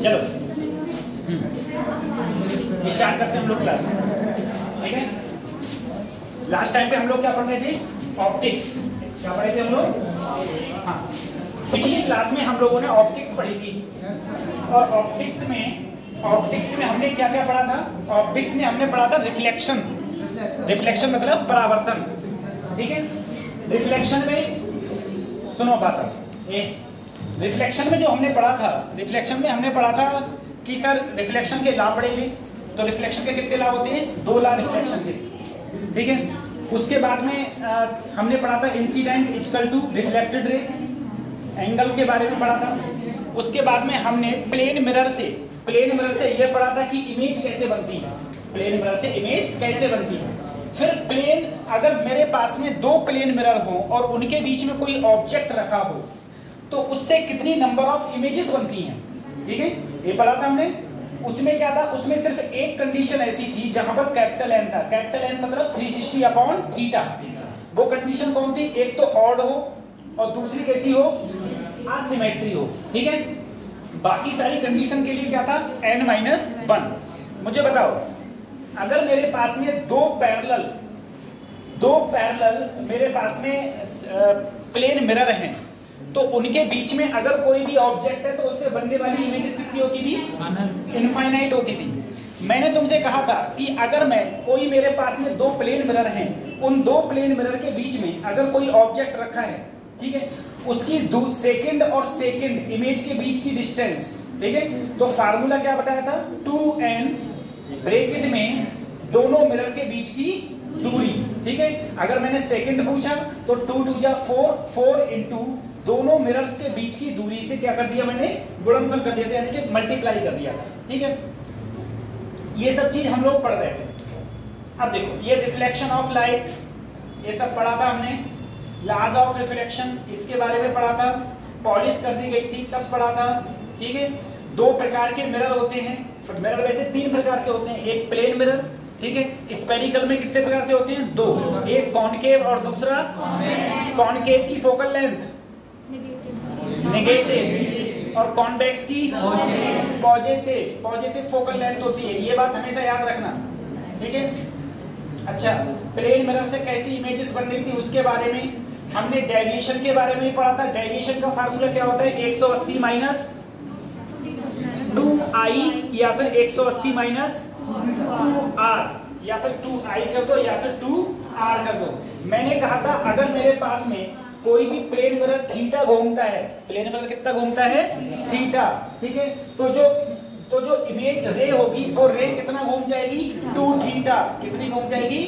चलो स्टार्ट करते हैं हम लोग क्लास, ठीक है। लास्ट टाइम पे हम लोग क्या पढ़ रहे थे? ऑप्टिक्स। क्या पढ़े थे हम लोग? हाँ, पिछली क्लास में हम लोगों ने ऑप्टिक्स पढ़ी थी। और ऑप्टिक्स में हमने क्या क्या पढ़ा था? ऑप्टिक्स में हमने पढ़ा था रिफ्लेक्शन। रिफ्लेक्शन मतलब परावर्तन, ठीक है। रिफ्लेक्शन में सुनो बात, रिफ्लेक्शन में जो हमने पढ़ा था, रिफ्लेक्शन में हमने पढ़ा था कि सर रिफ्लेक्शन के लाभ पढ़े थे। तो रिफ्लेक्शन के कितने लाभ होते हैं? 2 लाभ रिफ्लेक्शन के, ठीक है। उसके बाद में हमने पढ़ा था incident equal to reflected ray, angle के बारे में पढ़ा था। उसके बाद में हमने प्लेन मिरर से ये पढ़ा था कि इमेज कैसे बनती है, प्लेन मिरर से इमेज कैसे बनती है। फिर प्लेन, अगर मेरे पास में 2 प्लेन मिरर हो और उनके बीच में कोई ऑब्जेक्ट रखा हो तो उससे कितनी नंबर ऑफ इमेजेस बनती हैं, ठीक है, ये पढ़ा था हमने। उसमें क्या था? उसमें सिर्फ एक कंडीशन ऐसी थी जहां पर कैपिटल एन था। कैपिटल एन मतलब 360/थीटा। वो कंडीशन कौन थी? एक तो ऑड हो और दूसरी कैसी हो? असिमेट्री हो, ठीक है। बाकी सारी कंडीशन के लिए क्या था? n-1। मुझे बताओ, अगर मेरे पास में दो पैरेलल मेरे पास में प्लेन मिरर हैं तो उनके बीच में अगर कोई भी ऑब्जेक्ट है तो उससे बनने वाली इमेजेस कितनी होती थी? इनफाइनाइट होती थी। मैंने तुमसे कहा था कि अगर कोई मेरे पास में 2 प्लेन मिरर हैं, उन 2 प्लेन मिरर के बीच में अगर कोई ऑब्जेक्ट रखा है, ठीक है, उसकी सेकंड और सेकंड इमेज के बीच की डिस्टेंस, ठीक है। तो फार्मूला क्या बताया था? 2n ब्रैकेट में दोनों मिरर के बीच की दूरी, ठीक है। अगर मैंने सेकंड पूछा तो 2 2 जा 4, 4 इंटू दोनों मिरर्स के बीच की दूरी से क्या कर दिया मैंने? गुणनफल कर दिया था, यानी कि मल्टीप्लाई कर दिया था, ठीक है। ये सब चीज हम लोग पढ़ रहे थे। अब देखो, ये रिफ्लेक्शन ऑफ लाइट, ये सब पढ़ा था हमने। लॉज ऑफ रिफ्लेक्शन, इसके बारे में पढ़ा था। पॉलिश कर दी गई थी तब पढ़ा था, ठीक है। 2 प्रकार के मिरर होते हैं। मिरर वैसे 3 प्रकार के होते हैं। एक प्लेन मिरर, ठीक है। स्फेरिकल में कितने प्रकार के होते हैं? 2। एक कॉनकेव और दूसरा कॉनकेव की फोकल लेंथ नेगेटिव और कॉन्वेक्स की पॉजिटिव फोकल लेंथ होती है। ये बात हमेशा याद रखना, ठीक है। अच्छा, प्लेन मिरर से कैसी इमेजेस बन रही थी उसके बारे में हमने डेविएशन के बारे में पढ़ा था। डेविएशन का फार्मूला क्या होता है? 180 माइनस 2i या फिर 180 माइनस 2r, या फिर 2i कर दो या फिर 2r कर दो। मैंने कहा था अगर मेरे पास में कोई भी प्लेन मिरर थीटा घूमता है, प्लेन मिरर कितना घूमता है? थीटा, ठीक है। तो जो इमेज रे होगी वो रे कितना घूम जाएगी? 2 थीटा। कितनी घूम जाएगी?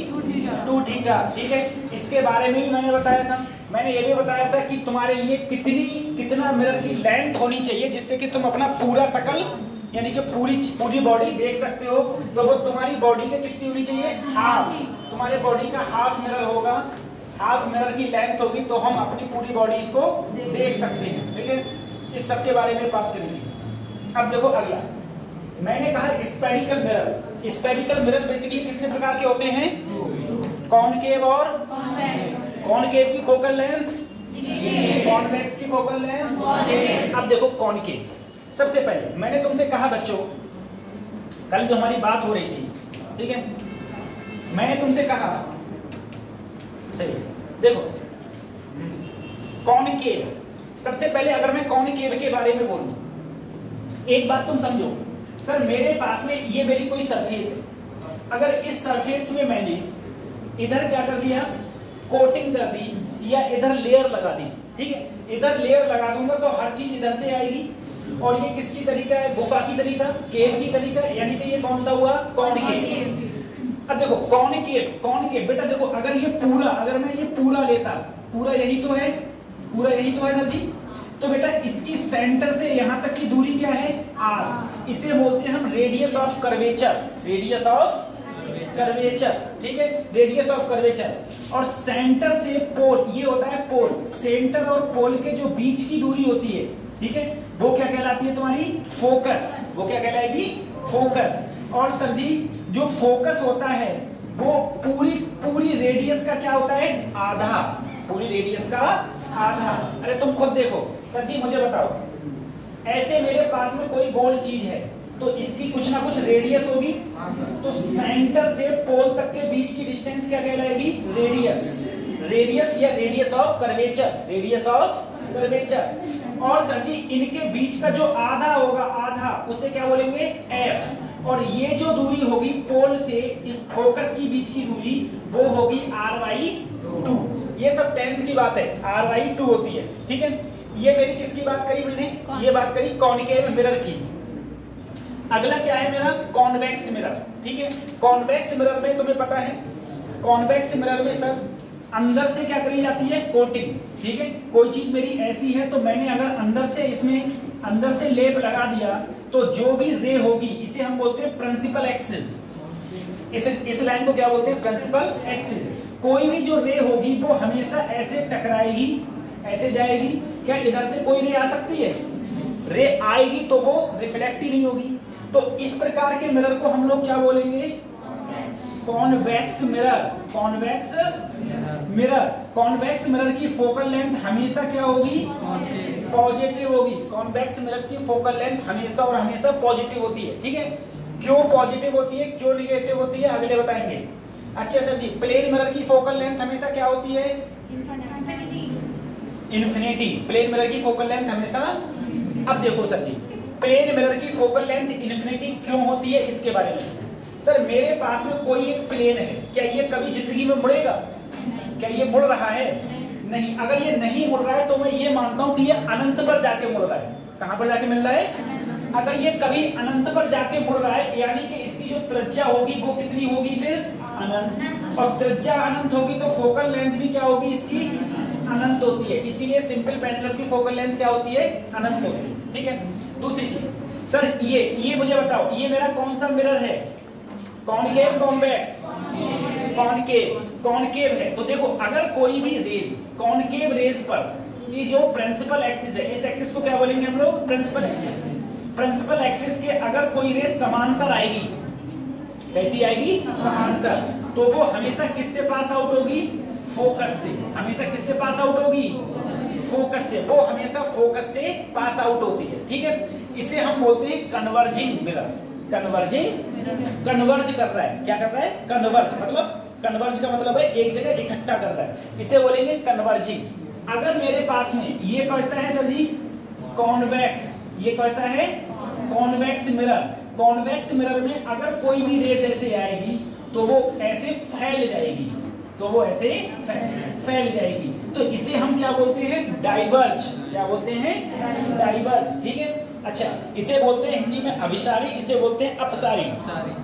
2 थीटा, ठीक है। इसके बारे में भी मैंने बताया था। मैंने ये भी बताया था कि तुम्हारे लिए कितना मिरर की लेंथ होनी चाहिए जिससे कि तुम अपना पूरा शकल यानी कि पूरी बॉडी देख सकते हो। तो वो तुम्हारी बॉडी के कितनी होनी चाहिए? हाफ। तुम्हारे बॉडी का हाफ मिरर होगा, हाफ मिरर की लेंथ होगी तो हम अपनी पूरी बॉडी इसको देख सकते हैं, ठीक है। इस सब के बारे में बात करेंगे। अब देखो अगला, मैंने कहा spherical mirror. Spherical mirror basically कितने प्रकार के होते हैं? कॉनकेव और कॉनकेव की फोकल लेंथ, कॉन्वेक्स की फोकल लेंथ। अब देखो कॉनकेव, सबसे पहले मैंने तुमसे कहा बच्चों, कल जो हमारी बात हो रही थी, ठीक है, मैंने तुमसे कहा, सही देखो, कॉनकेव। सबसे पहले अगर मैं कॉनकेव के बारे में बोलूं, एक बात तुम समझो, सर मेरे पास में ये मेरी कोई सरफेस है। अगर इस सरफेस में मैंने इधर क्या कर दिया? कोटिंग कर दी या इधर लेयर लगा दी, ठीक है। इधर लेयर लगा दूंगा तो हर चीज इधर से आएगी। और ये किसकी तरीका है? गुफा की तरीका, केव की तरीका, यानी कि ये कौन सा हुआ? कॉनकेव। अब देखो कॉनकेव बेटा देखो, अगर मैं ये पूरा लेता, पूरा यही तो है सर जी। तो बेटा इसकी सेंटर से यहां तक की दूरी क्या है? r। इसे बोलते हैं हम रेडियस ऑफ कर्वेचर, ठीक है, रेडियस ऑफ कर्वेचर। और सेंटर से पोल, ये होता है पोल, सेंटर और पोल के जो बीच की दूरी होती है, ठीक है, वो क्या कहलाती है? तुम्हारी फोकस। वो क्या कहलाएगी? फोकस। और सर जी जो फोकस होता है वो पूरी रेडियस का क्या होता है? आधा। पूरी रेडियस का आधा। अरे तुम खुद देखो सर जी, मुझे बताओ ऐसे मेरे पास में कोई गोल चीज है तो इसकी कुछ ना कुछ रेडियस होगी, तो सेंटर से पोल तक के बीच की डिस्टेंस क्या कहलाएगी? रेडियस। रेडियस या radius of curvature, radius of curvature. और सर जी इनके बीच का जो आधा होगा, आधा, उसे क्या बोलेंगे? एफ। और ये जो दूरी होगी पोल से इस फोकस की बीच की दूरी, वो होगी r/2। ये सब 10th की बात है, r/2 होती है, ठीक है। ये मेरी किसकी बात करी मैंने? ये बात करी कॉनकेव मिरर की। अगला क्या है मेरा? कॉन्वेक्स मिरर, ठीक है। कॉन्वेक्स मिरर में तुम्हें पता है, कॉन्वेक्स मिरर में सर अंदर से क्या करी जाती है? कोटिंग, ठीक है। कोई चीज मेरी ऐसी है तो मैंने अगर अंदर से इसमें अंदर से लेप लगा दिया तो जो भी रे होगी इसे हम बोलते हैं प्रिंसिपल एक्सिस। इस लाइन को क्या बोलते हैं? Principal axis. कोई भी जो रे होगी वो हमेशा ऐसे टकराएगी, ऐसे जाएगी। क्या इधर से कोई रे आ सकती है? रे आएगी तो वो रिफ्लेक्ट ही नहीं होगी। तो इस प्रकार के मिरर को हम लोग क्या बोलेंगे? Convex mirror. Convex mirror. Convex mirror की फोकल लेंथ हमेशा क्या होगी? पॉजिटिव होगी। कॉन्वेक्स मिरर की फोकल लेंथ हमेशा और हमेशा पॉजिटिव होती है, ठीक है। क्यों पॉजिटिव होती है, क्यों निगेटिव होती है, अगले बताएंगे। अच्छा सर जी, प्लेन मिरर की फोकल लेंथ हमेशा क्या होती है? इन्फिनिटी। प्लेन मिरर की फोकल लेंथ हमेशा, अब देखो सर जी, प्लेन मिरर की फोकल लेंथ इन्फिनिटी क्यों होती है इसके बारे में। सर मेरे पास में कोई एक प्लेन है, क्या ये कभी जिंदगी में मुड़ेगा? क्या ये मुड़ रहा है? नहीं। अगर ये नहीं मुड़ रहा है तो मैं ये मानता हूं कि ये अनंत पर जाके मुड़ रहा है। कहां पर जाके मिल रहा है? अगर ये कभी अनंत पर जाके मुड़ रहा है यानी कि इसकी जो त्रिज्या होगी वो कितनी होगी? फिर अनंत। और त्रिज्या अनंत होगी तो फोकल लेंथ भी क्या होगी? इसकी अनंत होती है। इसीलिए सिंपल पेंडुलम की फोकल लेंथ क्या होती है? अनंत होती है, ठीक है। दूसरी चीज सर, ये मुझे बताओ, ये मेरा कौन सा मिरर है? Concave, convex? कॉनकेव। कॉनकेव है तो देखो, अगर कोई भी रेस कॉनकेव रेस पर, ये जो प्रिंसिपल एक्सिस है, इस एक्सिस को क्या बोलेंगे हम लोग? Principal axis. प्रिंसिपल एक्सिस के अगर कोई रेस समांतर आएगी, कैसी आएगी? समांतर। तो वो हमेशा किससे पास आउट होगी? फोकस से। हमेशा किससे पास आउट होगी? फोकस से। वो हमेशा फोकस से पास आउट होती है, ठीक है। इसे हम बोलते हैं कन्वर्जिंग मिरर। कन्वर्जिंग, कन्वर्ज कर रहा है। क्या कर रहा है? कन्वर्ज। मतलब कन्वर्ज का मतलब है एक जगह इकट्ठा कर रहा है, इसे बोलेंगे कन्वर्जिंग। अगर मेरे पास में ये कैसा है सर जी? कॉन्वेक्स। ये कैसा है? Convex mirror. कॉन्वेक्स मिरर में अगर कोई भी रेस ऐसे आएगी तो वो ऐसे फैल जाएगी, तो वो ऐसे फैल जाएगी। तो इसे हम क्या बोलते हैं? डाइवर्ज। क्या बोलते हैं? डाइवर्ज, ठीक है। अच्छा, इसे बोलते हैं हिंदी में अभिसारी, इसे बोलते हैं अपसारी,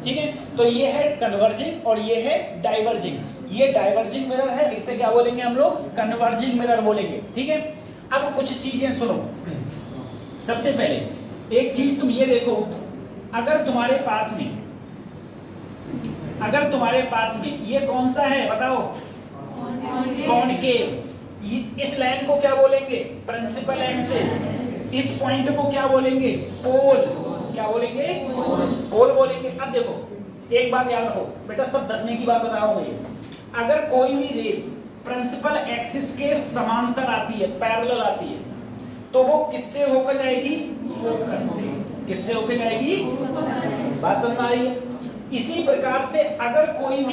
ठीक है। तो ये है कन्वर्जिंग और ये है डाइवर्जिंग। ये डाइवर्जिंग मिरर है, इसे क्या बोलेंगे हम लोग? कन्वर्जिंग मिरर बोलेंगे, ठीक है। अब कुछ चीजें सुनो। सबसे पहले एक चीज तुम ये देखो, अगर तुम्हारे पास में ये कौन सा है बताओ? कॉनकेव। इस लाइन को क्या बोलेंगे? Principal axis. इस पॉइंट को क्या बोलेंगे? पोल। क्या बोलेंगे? पोल बोलेंगे। अब देखो एक बात याद रखो बेटा, सब दसने की बात बता रहा हूं मैं। अगर कोई भी रेस प्रिंसिपल एक्सिस के समांतर आती है, पैरेलल आती है, तो वो किससे होकर जाएगी? फोकस से। किससे होकर जाएगी? बात समझ आ रही है? इसी प्रकार से अगर कोई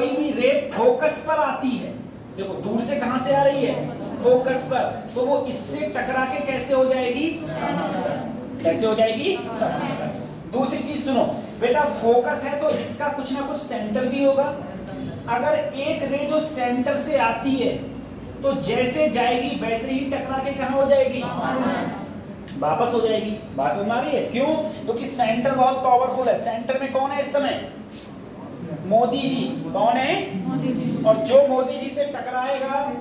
भी रे फोकस पर आती है, देखो दूर से कहां से आ रही है? फोकस पर, तो वो इससे टकरा के कैसे हो जाएगी? समांतर। कैसे हो जाएगी? समांतर। दूसरी चीज सुनो बेटा, फोकस है तो इसका कुछ ना कुछ सेंटर भी होगा। अगर एक रे जो सेंटर से आती है तो जैसे जाएगी वैसे ही टकरा के कहां हो जाएगी? वापस हो जाएगी। बात समझ आ रही है? क्यों? क्योंकि सेंटर बहुत पावरफुल है। सेंटर में कौन है इस समय? मोदी जी। कौन है? और जो मोदी जी से टकराएगा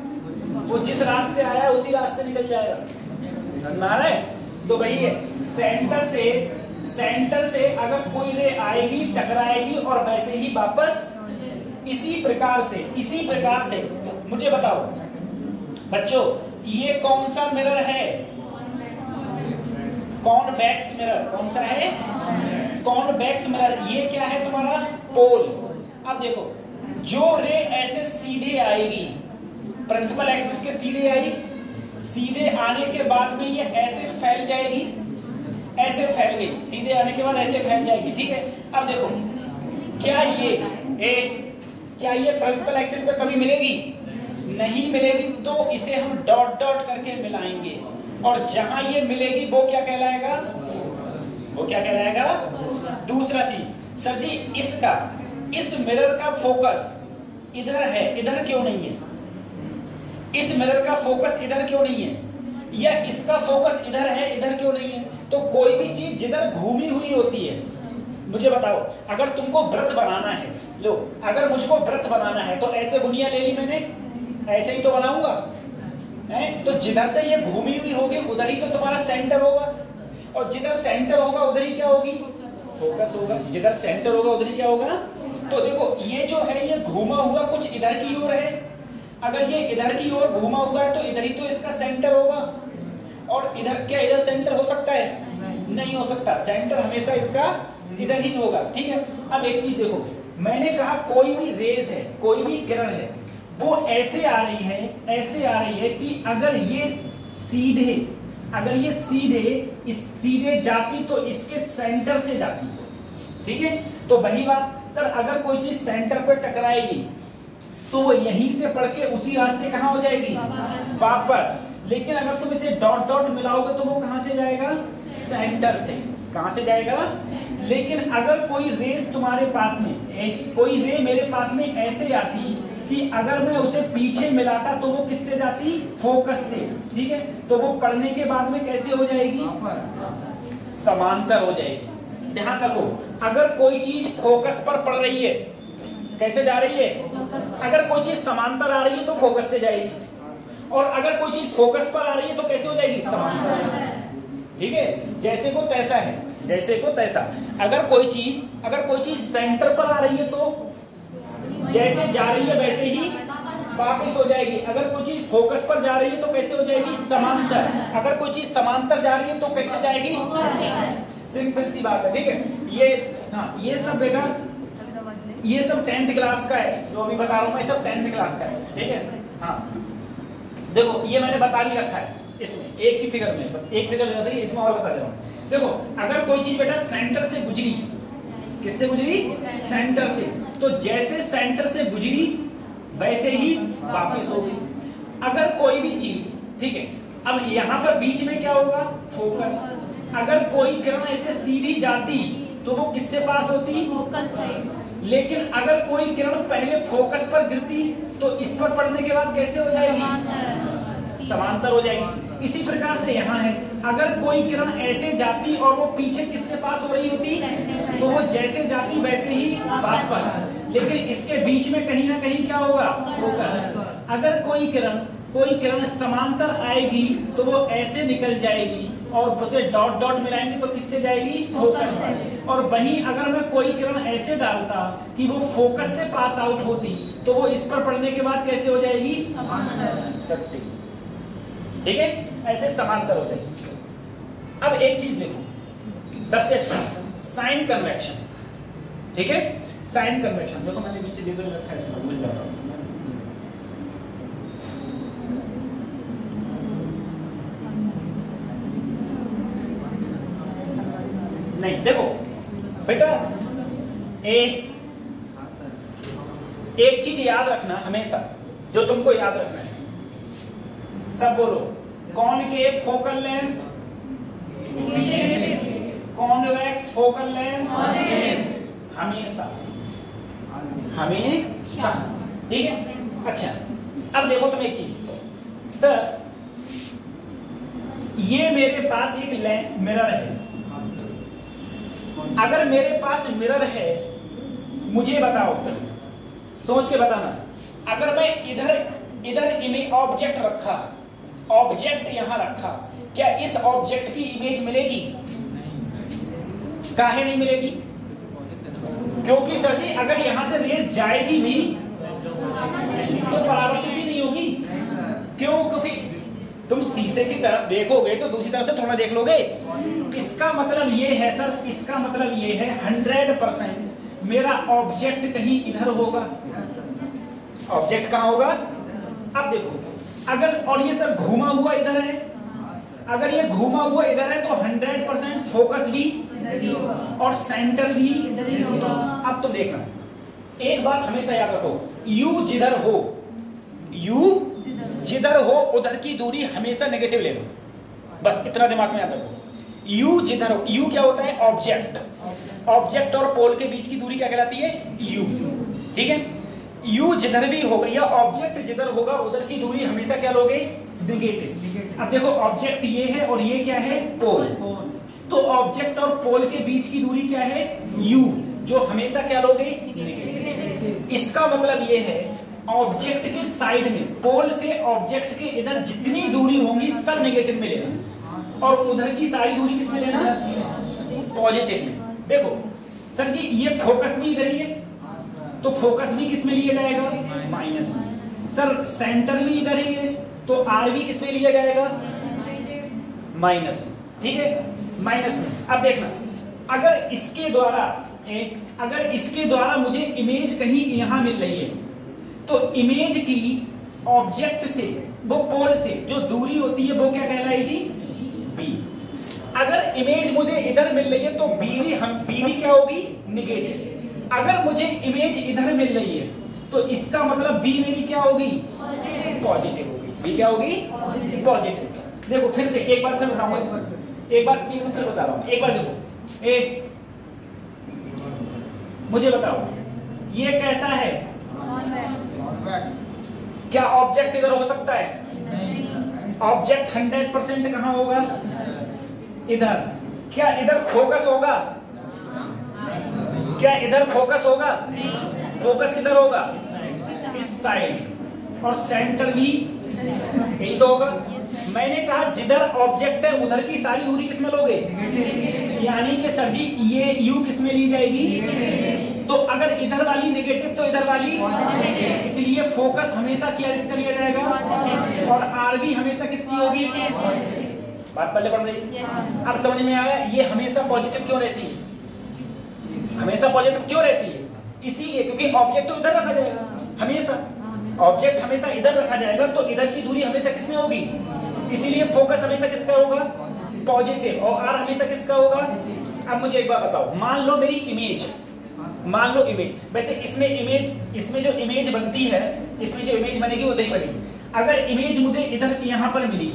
वो जिस रास्ते आया है उसी रास्ते निकल जाएगा। समझ आ रहा है? तो वही है, सेंटर से अगर कोई रे आएगी, टकराएगी और वैसे ही वापस इसी प्रकार से मुझे बताओ बच्चों, ये कौन सा मिरर है? Convex mirror. कौन सा है? Convex mirror. ये क्या है तुम्हारा? पोल। अब देखो, जो रे ऐसे सीधे आएगी, प्रिंसिपल एक्सिस के सीधे आई, सीधे आने के बाद में ये ऐसे फैल जाएगी, ऐसे फैल गई, सीधे आने के बाद ऐसे फैल जाएगी, ठीक है। अब देखो क्या ये प्रिंसिपल एक्सिस पे कभी मिलेगी? नहीं मिलेगी, तो इसे हम डॉट डॉट करके मिलाएंगे और जहां ये मिलेगी वो क्या कहलाएगा? वो क्या कहलाएगा? दूसरा चीज। सर जी इस मिरर का फोकस इधर है, इधर क्यों नहीं है? इस मिरर का फोकस इधर क्यों नहीं है? या इसका फोकस इधर है, इधर क्यों नहीं है? तो कोई भी चीज जिधर घूमी हुई होती है, मुझे बताओ, अगर तुमको व्रत बनाना है, लो अगर मुझको व्रत बनाना है तो ऐसे गुनिया ले ली मैंने, ऐसे ही तो बनाऊंगा, है? तो जिधर से ये घूमी हुई होगी उधर ही तो तुम्हारा सेंटर होगा, और जिधर सेंटर होगा उधर ही क्या होगी? फोकस होगा। जिधर सेंटर होगा उधर ही क्या होगा? तो देखो ये जो है ये घूमा हुआ कुछ इधर की ओर है, अगर ये इधर की ओर घूमा हुआ है तो इधर ही तो इसका सेंटर होगा, और इधर क्या इधर सेंटर हो सकता है? नहीं हो सकता, सेंटर हमेशा इसका इधर ही होगा, ठीक है। अब एक चीज देखो, मैंने कहा कोई भी रेस है, कोई भी किरण है, वो ऐसे आ रही है, ऐसे आ रही है कि अगर ये सीधे जाती तो इसके सेंटर से जाती, ठीक है। तो वही बात सर, अगर कोई चीज सेंटर पे टकराएगी तो वो यहीं से पढ़ के उसी रास्ते कहां हो जाएगी? वापस। लेकिन अगर तुम इसे डॉट डॉट मिलाओगे तो वो कहां से जाएगा? सेंटर से। कहां से जाएगा? लेकिन अगर कोई रेस तुम्हारे पास में, कोई रे मेरे पास में ऐसे आती कि अगर मैं उसे पीछे मिलाता तो वो किससे जाती? फोकस से, ठीक है। तो वो पढ़ने के बाद में कैसे हो जाएगी? समांतर हो जाएगी। ध्यान रखो, अगर कोई चीज फोकस पर पड़ रही है, कैसे जा रही है? अगर कोई चीज समांतर आ रही है तो फोकस से जाएगी, और अगर कोई चीज फोकस पर आ रही है तो कैसे हो जाएगी? समांतर, ठीक है। जैसे को तैसा है, जैसे को तैसा। अगर कोई चीज सेंटर पर आ रही है तो जैसे जा रही है वैसे ही वापस हो जाएगी। अगर कोई चीज फोकस पर जा रही है तो कैसे हो जाएगी? समांतर। अगर कोई चीज समांतर जा रही है तो कैसे जाएगी? सिंपल सी बात है, ठीक है। ये सब बेटा, ये सब 10th क्लास का है, जो अभी बता रहा हूं मैं, सब 10th क्लास का है, ठीक है। हाँ देखो, ये मैंने बता ही रखा है इसमें, एक ही फिगर में, एक फिगर लेना था, इसमें और बता दे रहा हूं। देखो, अगर कोई चीज बेटा सेंटर से गुजरी, किससे गुजरी? सेंटर से, तो जैसे सेंटर से गुजरी वैसे ही वापस होगी। अगर कोई भी चीज, ठीक है, अब यहां पर बीच में क्या होगा? फोकस। अगर कोई किरण ऐसे सीधी जाती तो वो किससे पास होती? फोकस से। लेकिन अगर कोई किरण पहले फोकस पर गिरती तो इस पर पड़ने के बाद कैसे हो जाएगी? समांतर हो जाएगी। इसी प्रकार से यहाँ है, अगर कोई किरण ऐसे जाती और वो पीछे किससे पास हो रही होती तो वो जैसे जाती वैसे ही वापस, लेकिन इसके बीच में कहीं ना कहीं क्या होगा? फोकस। अगर कोई किरण समांतर आएगी तो वो ऐसे निकल जाएगी और उसे डॉट डॉट मिलाएंगे तो किससे जाएगी? फोकस पर। और वहीं अगर मैं कोई किरण ऐसे डालता कि वो फोकस से पास आउट होती तो वो इस पर पड़ने के बाद कैसे हो जाएगी? चट्टी, ठीक है, ऐसे समांतर हो जाएगी। अब एक चीज देखो, सबसे अच्छा साइन कन्वेक्शन, ठीक है। साइन कन्वेक्शन देखो, मैंने नीचे दे दो रखा है, इसमें भूल जाता हूं। नहीं, देखो बेटा, एक चीज याद रखना हमेशा, जो तुमको याद रखना है, सब बोलो, concave focal length, convex focal length, हमेशा, ठीक है। अच्छा, अब देखो तुम एक चीज, सर ये मेरे पास एक मिरर है, अगर मेरे पास मिरर है, मुझे बताओ, सोच के बताना, अगर मैं इधर इमेज ऑब्जेक्ट रखा, ऑब्जेक्ट यहां रखा, क्या इस ऑब्जेक्ट की इमेज मिलेगी? काहे नहीं मिलेगी? क्योंकि सर जी अगर यहां से रेस जाएगी भी तो परावर्तित ही नहीं होगी। क्यों? क्योंकि तुम शीशे की तरफ देखोगे तो दूसरी तरफ से थोड़ा देख लोगे। इसका मतलब ये है सर, इसका मतलब ये है 100% मेरा ऑब्जेक्ट कहीं इधर होगा। ऑब्जेक्ट कहां होगा? अब देखो, अगर और ये सर घूमा हुआ इधर है, अगर ये घूमा हुआ इधर है तो 100% फोकस भी और सेंटर भी। अब तो देखना, एक बात हमेशा याद रखो, यू जिधर हो, यू जिधर हो उधर की दूरी हमेशा नेगेटिव लेना, बस इतना दिमाग में याद रखो। यू जिधर हो, यू क्या होता है? ऑब्जेक्ट। ऑब्जेक्ट और पोल के बीच की दूरी क्या कहलाती है? यू। ठीक है, यू जिधर भी होगा या ऑब्जेक्ट जिधर होगा उधर की दूरी हमेशा क्या लोगे? नेगेटिव। अब देखो ऑब्जेक्ट ये है और ये क्या है? पोल। तो ऑब्जेक्ट और पोल के बीच की दूरी क्या है? यू, जो हमेशा क्या लोगे? नेगेटिव। इसका मतलब ये है ऑब्जेक्ट के साइड में, पोल से ऑब्जेक्ट के इधर जितनी दूरी होगी सब नेगेटिव में लेना और उधर की सारी दूरी किस में लेना? पॉजिटिव में। देखो सर जी ये फोकस भी इधर ही है तो फोकस भी किस में लिया जाएगा? माइनस में। सर सेंटर भी इधर ही है तो आर भी किस में लिया जाएगा? माइनस में। ठीक है, माइनस में। अब देखना, अगर इसके द्वारा मुझे इमेज कहीं यहां मिल रही है तो इमेज की ऑब्जेक्ट से, वो पोल से जो दूरी होती है वो क्या कहलाएगी? बी। अगर इमेज मुझे इधर मिल रही है तो बी भी क्या होगी? नेगेटिव। अगर मुझे इमेज इधर मिल रही है तो इसका मतलब बी मेरी क्या होगी? पॉजिटिव होगी। बी क्या होगी? पॉजिटिव। देखो फिर से एक बार फिर बताऊंगा, एक बार फिर बता रहा हूं। एक बार देखो, मुझे बताओ ये कैसा है? क्या ऑब्जेक्ट इधर हो सकता है? ऑब्जेक्ट 100% कहां होगा? इधर। क्या इधर फोकस होगा? क्या इधर फोकस होगा? फोकस किधर होगा? इस साइड। और सेंटर भी यही तो होगा। मैंने कहा जिधर ऑब्जेक्ट है उधर की सारी दूरी किसमें लोगे? यानी कि सर जी ये यू किसमें ली जाएगी? तो अगर इधर वाली नेगेटिव तो इधर वाली, इसलिए फोकस हमेशा क्या लिया जाएगा और आर भी हमेशा किसकी होगी? बात पहले पढ़ रही। अब समझ में आया ये हमेशा पॉजिटिव क्यों रहती है? हमेशा पॉजिटिव क्यों रहती है? इसीलिए क्योंकि ऑब्जेक्ट तो इधर रखा जाएगा हमेशा, ऑब्जेक्ट हमेशा इधर रखा जाएगा तो इधर की दूरी हमेशा किसमें होगी? इसीलिए फोकस हमेशा किसका होगा? पॉजिटिव। और आर हमेशा किसका होगा? अब मुझे एक बात बताओ, मान लो मेरी इमेज, मान लो इमेज, वैसे इसमें जो इमेज बनती है, इसमें जो इमेज बनेगी वो नहीं बनेगी। अगर इमेज मुझे इधर यहाँ पर मिली,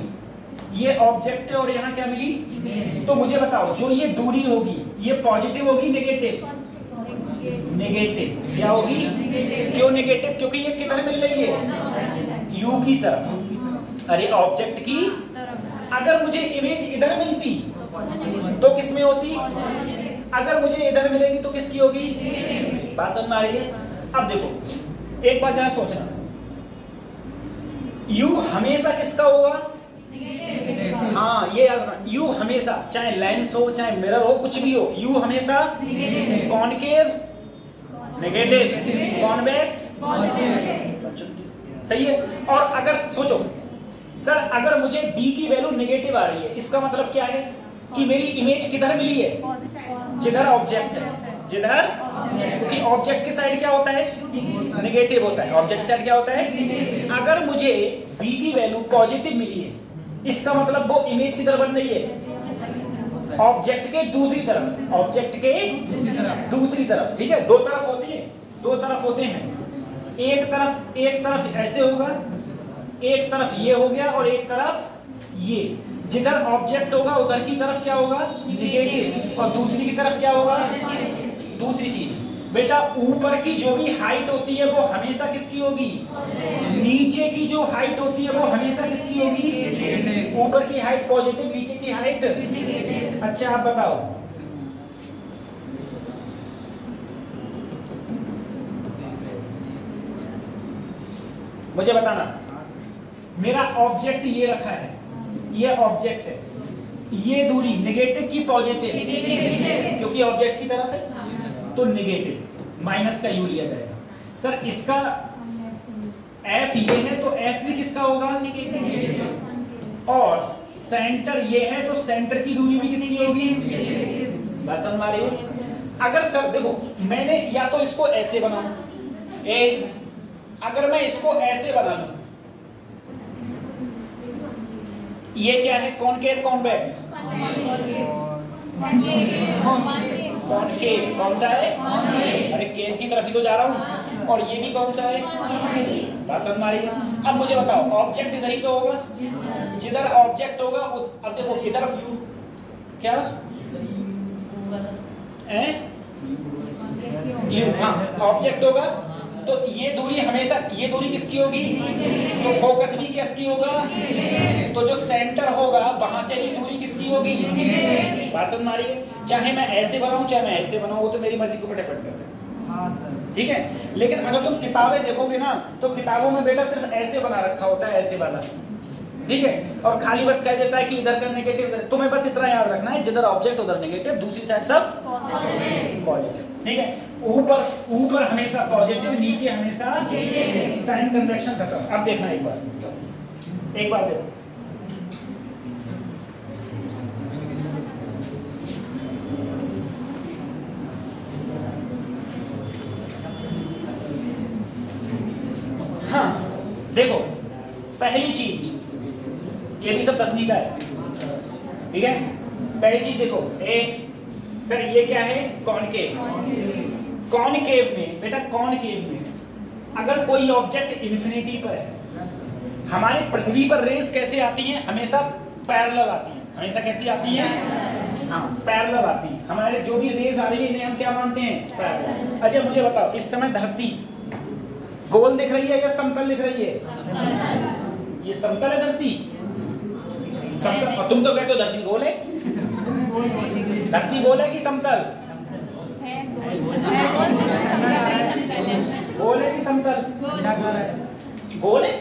ये ऑब्जेक्ट है और यहाँ क्या मिली? तो मुझे बताओ जो ये दूरी होगी ये पॉजिटिव होगी नेगेटिव? नेगेटिव। क्या होगी? क्यों नेगेटिव? क्योंकि ये किधर मिल रही है? यू की तरफ। अरे ऑब्जेक्ट की। अगर मुझे इमेज इधर मिलती तो किसमें होती? अगर मुझे इधर मिलेगी तो किसकी होगी? बात समझ में आ रही है? अब देखो एक बार जरा सोचना, यू हमेशा किसका होगा? हाँ ये यू हमेशा, चाहे लेंस हो चाहे मिरर हो कुछ भी हो, यू हमेशा कॉनकेव नेगेटिव, कॉन्वेक्स सही है। और अगर सोचो सर अगर मुझे बी की वैल्यू नेगेटिव आ रही है इसका मतलब क्या है कि मेरी इमेज किधर मिली है? जिधर ऑब्जेक्ट है, जिधर, क्योंकि ऑब्जेक्ट की साइड क्या होता है? नेगेटिव होता है। ऑब्जेक्ट की साइड क्या होता है? अगर मुझे बी की वैल्यू पॉजिटिव मिली है इसका मतलब वो इमेज किधर बन रही है? ऑब्जेक्ट के दूसरी तरफ, ऑब्जेक्ट के दूसरी तरफ। ठीक है, दो तरफ होती है, दो तरफ होते हैं। एक तरफ ऐसे होगा, एक तरफ ये हो गया और एक तरफ ये। जिधर ऑब्जेक्ट होगा उधर की तरफ क्या होगा? नेगेटिव। और दूसरी की तरफ क्या होगा? दूसरी चीज बेटा ऊपर की जो भी हाइट होती है वो हमेशा किसकी होगी? नीचे की जो हाइट होती है वो हमेशा किसकी होगी? ऊपर की हाइट पॉजिटिव, नीचे की हाइट। अच्छा आप बताओ, मुझे बताना, मेरा ऑब्जेक्ट ये रखा है, ये ऑब्जेक्ट है, ये दूरी नेगेटिव की पॉजिटिव? क्योंकि ऑब्जेक्ट की तरफ है तो नेगेटिव, माइनस का यू लिया जाएगा। सर इसका एफ ये है तो एफ भी किसका होगा? और सेंटर ये है तो सेंटर की दूरी भी किसकी होगी? बस समझ आ रही है? अगर सर देखो मैंने या तो इसको ऐसे बनाऊं, अगर मैं इसको ऐसे बना लूं ये क्या है, कॉनकेव कॉन्वेक्स? कॉनकेव। कौन सा है? अरे केव की तरफ ही तो जा रहा हूँ। और ये भी कौन सा है? बात समझ में आ रही है? अब मुझे बताओ, ऑब्जेक्ट इधर ही तो होगा, जिधर ऑब्जेक्ट होगा। अब देखो इधर क्या है, हाँ ऑब्जेक्ट होगा, तो ये दूरी हमेशा, ये दूरी किसकी होगी? तो फोकस भी किसकी होगा? तो जो सेंटर होगा वहां से भी दूरी किसकी होगी? बात समझ में आ रही है? चाहे मैं ऐसे बनाऊं चाहे मैं ऐसे बनाऊं, वो तो मेरी मर्जी को डिपेंड करता है, ठीक है। लेकिन अगर तुम किताबें देखोगे ना, तो किताबों में बेटा सिर्फ ऐसे बना रखा होता है, ऐसे वाला, ठीक है। और खाली बस कह देता है कि इधर का नेगेटिव, तुम्हें बस इतना याद रखना है, जिधर ऑब्जेक्ट उधर नेगेटिव, दूसरी साइड सब पॉजिटिव, ठीक है। ऊपर हमेशा पॉजिटिव, नीचे हमेशा साइन कन्वेक्शन खत्म। अब देखना एक बार देखो, हाँ देखो पहली चीज, ये भी सब 10वीं का है, ठीक है। पहली चीज देखो, एक सर ये क्या है? कॉनकेव। कॉनकेव में बेटा, कॉनकेव में अगर कोई ऑब्जेक्ट इन्फिनिटी पर है, हमारे पृथ्वी पर रेस कैसे आती हैं? हमेशा पैरेलल आती हैं। हमेशा कैसी आती हैं? हाँ पैरेलल आती हैं। हमारे जो भी रेस आ रही है इन्हें हम क्या मानते हैं? पैरेलल। अच्छा मुझे बताओ, इस समय धरती गोल दिख रही है या समतल दिख रही है? ये समतल है धरती, समतल। और तुम तो कहते हो धरती गोल है। धरती गोल है कि समतल? गोल है कि समतल? गोल है।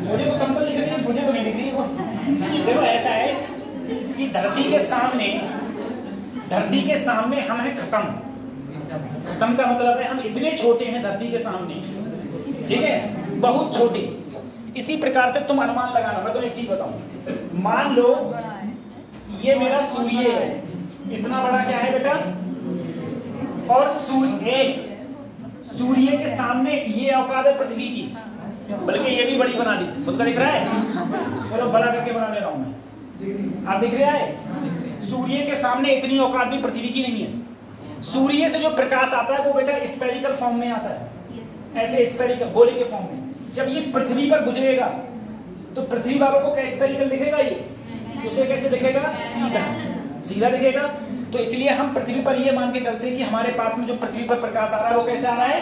मुझे तो समतल दिख रही है, मुझे तो नहीं दिख रही है। देखो ऐसा है कि धरती के सामने हम हैं खत्म। खत्म का मतलब है हम इतने छोटे हैं धरती के सामने, ठीक है, बहुत छोटे। इसी प्रकार से तुम अनुमान लगाना। मैं तुम्हें एक चीज बताऊं, मान लो ये मेरा सूर्य है, इतना बड़ा क्या है बेटा? और सूर्य के सामने ये औकात है पृथ्वी की, बल्कि ये भी बड़ी बना दी। खुद दिख रहा है? चलो बड़ा करके बना ले रहा हूं मैं। आप दिख रहा है? सूर्य के सामने इतनी औकात भी पृथ्वी की नहीं है। सूर्य से जो प्रकाश आता है वो बेटा स्फेरिकल फॉर्म में आता है, ऐसे स्फेरिकल गोले के फॉर्म में। जब ये पृथ्वी पर गुजरेगा तो पृथ्वी वालों को क्या स्फेरिकल दिखेगा? ये उसे कैसे दिखेगा? सीधा दिखेगा। तो इसलिए हम पृथ्वी पर ये मान के चलते हैं कि हमारे पास में जो पृथ्वी पर प्रकाश आ रहा है वो कैसे आ रहा है?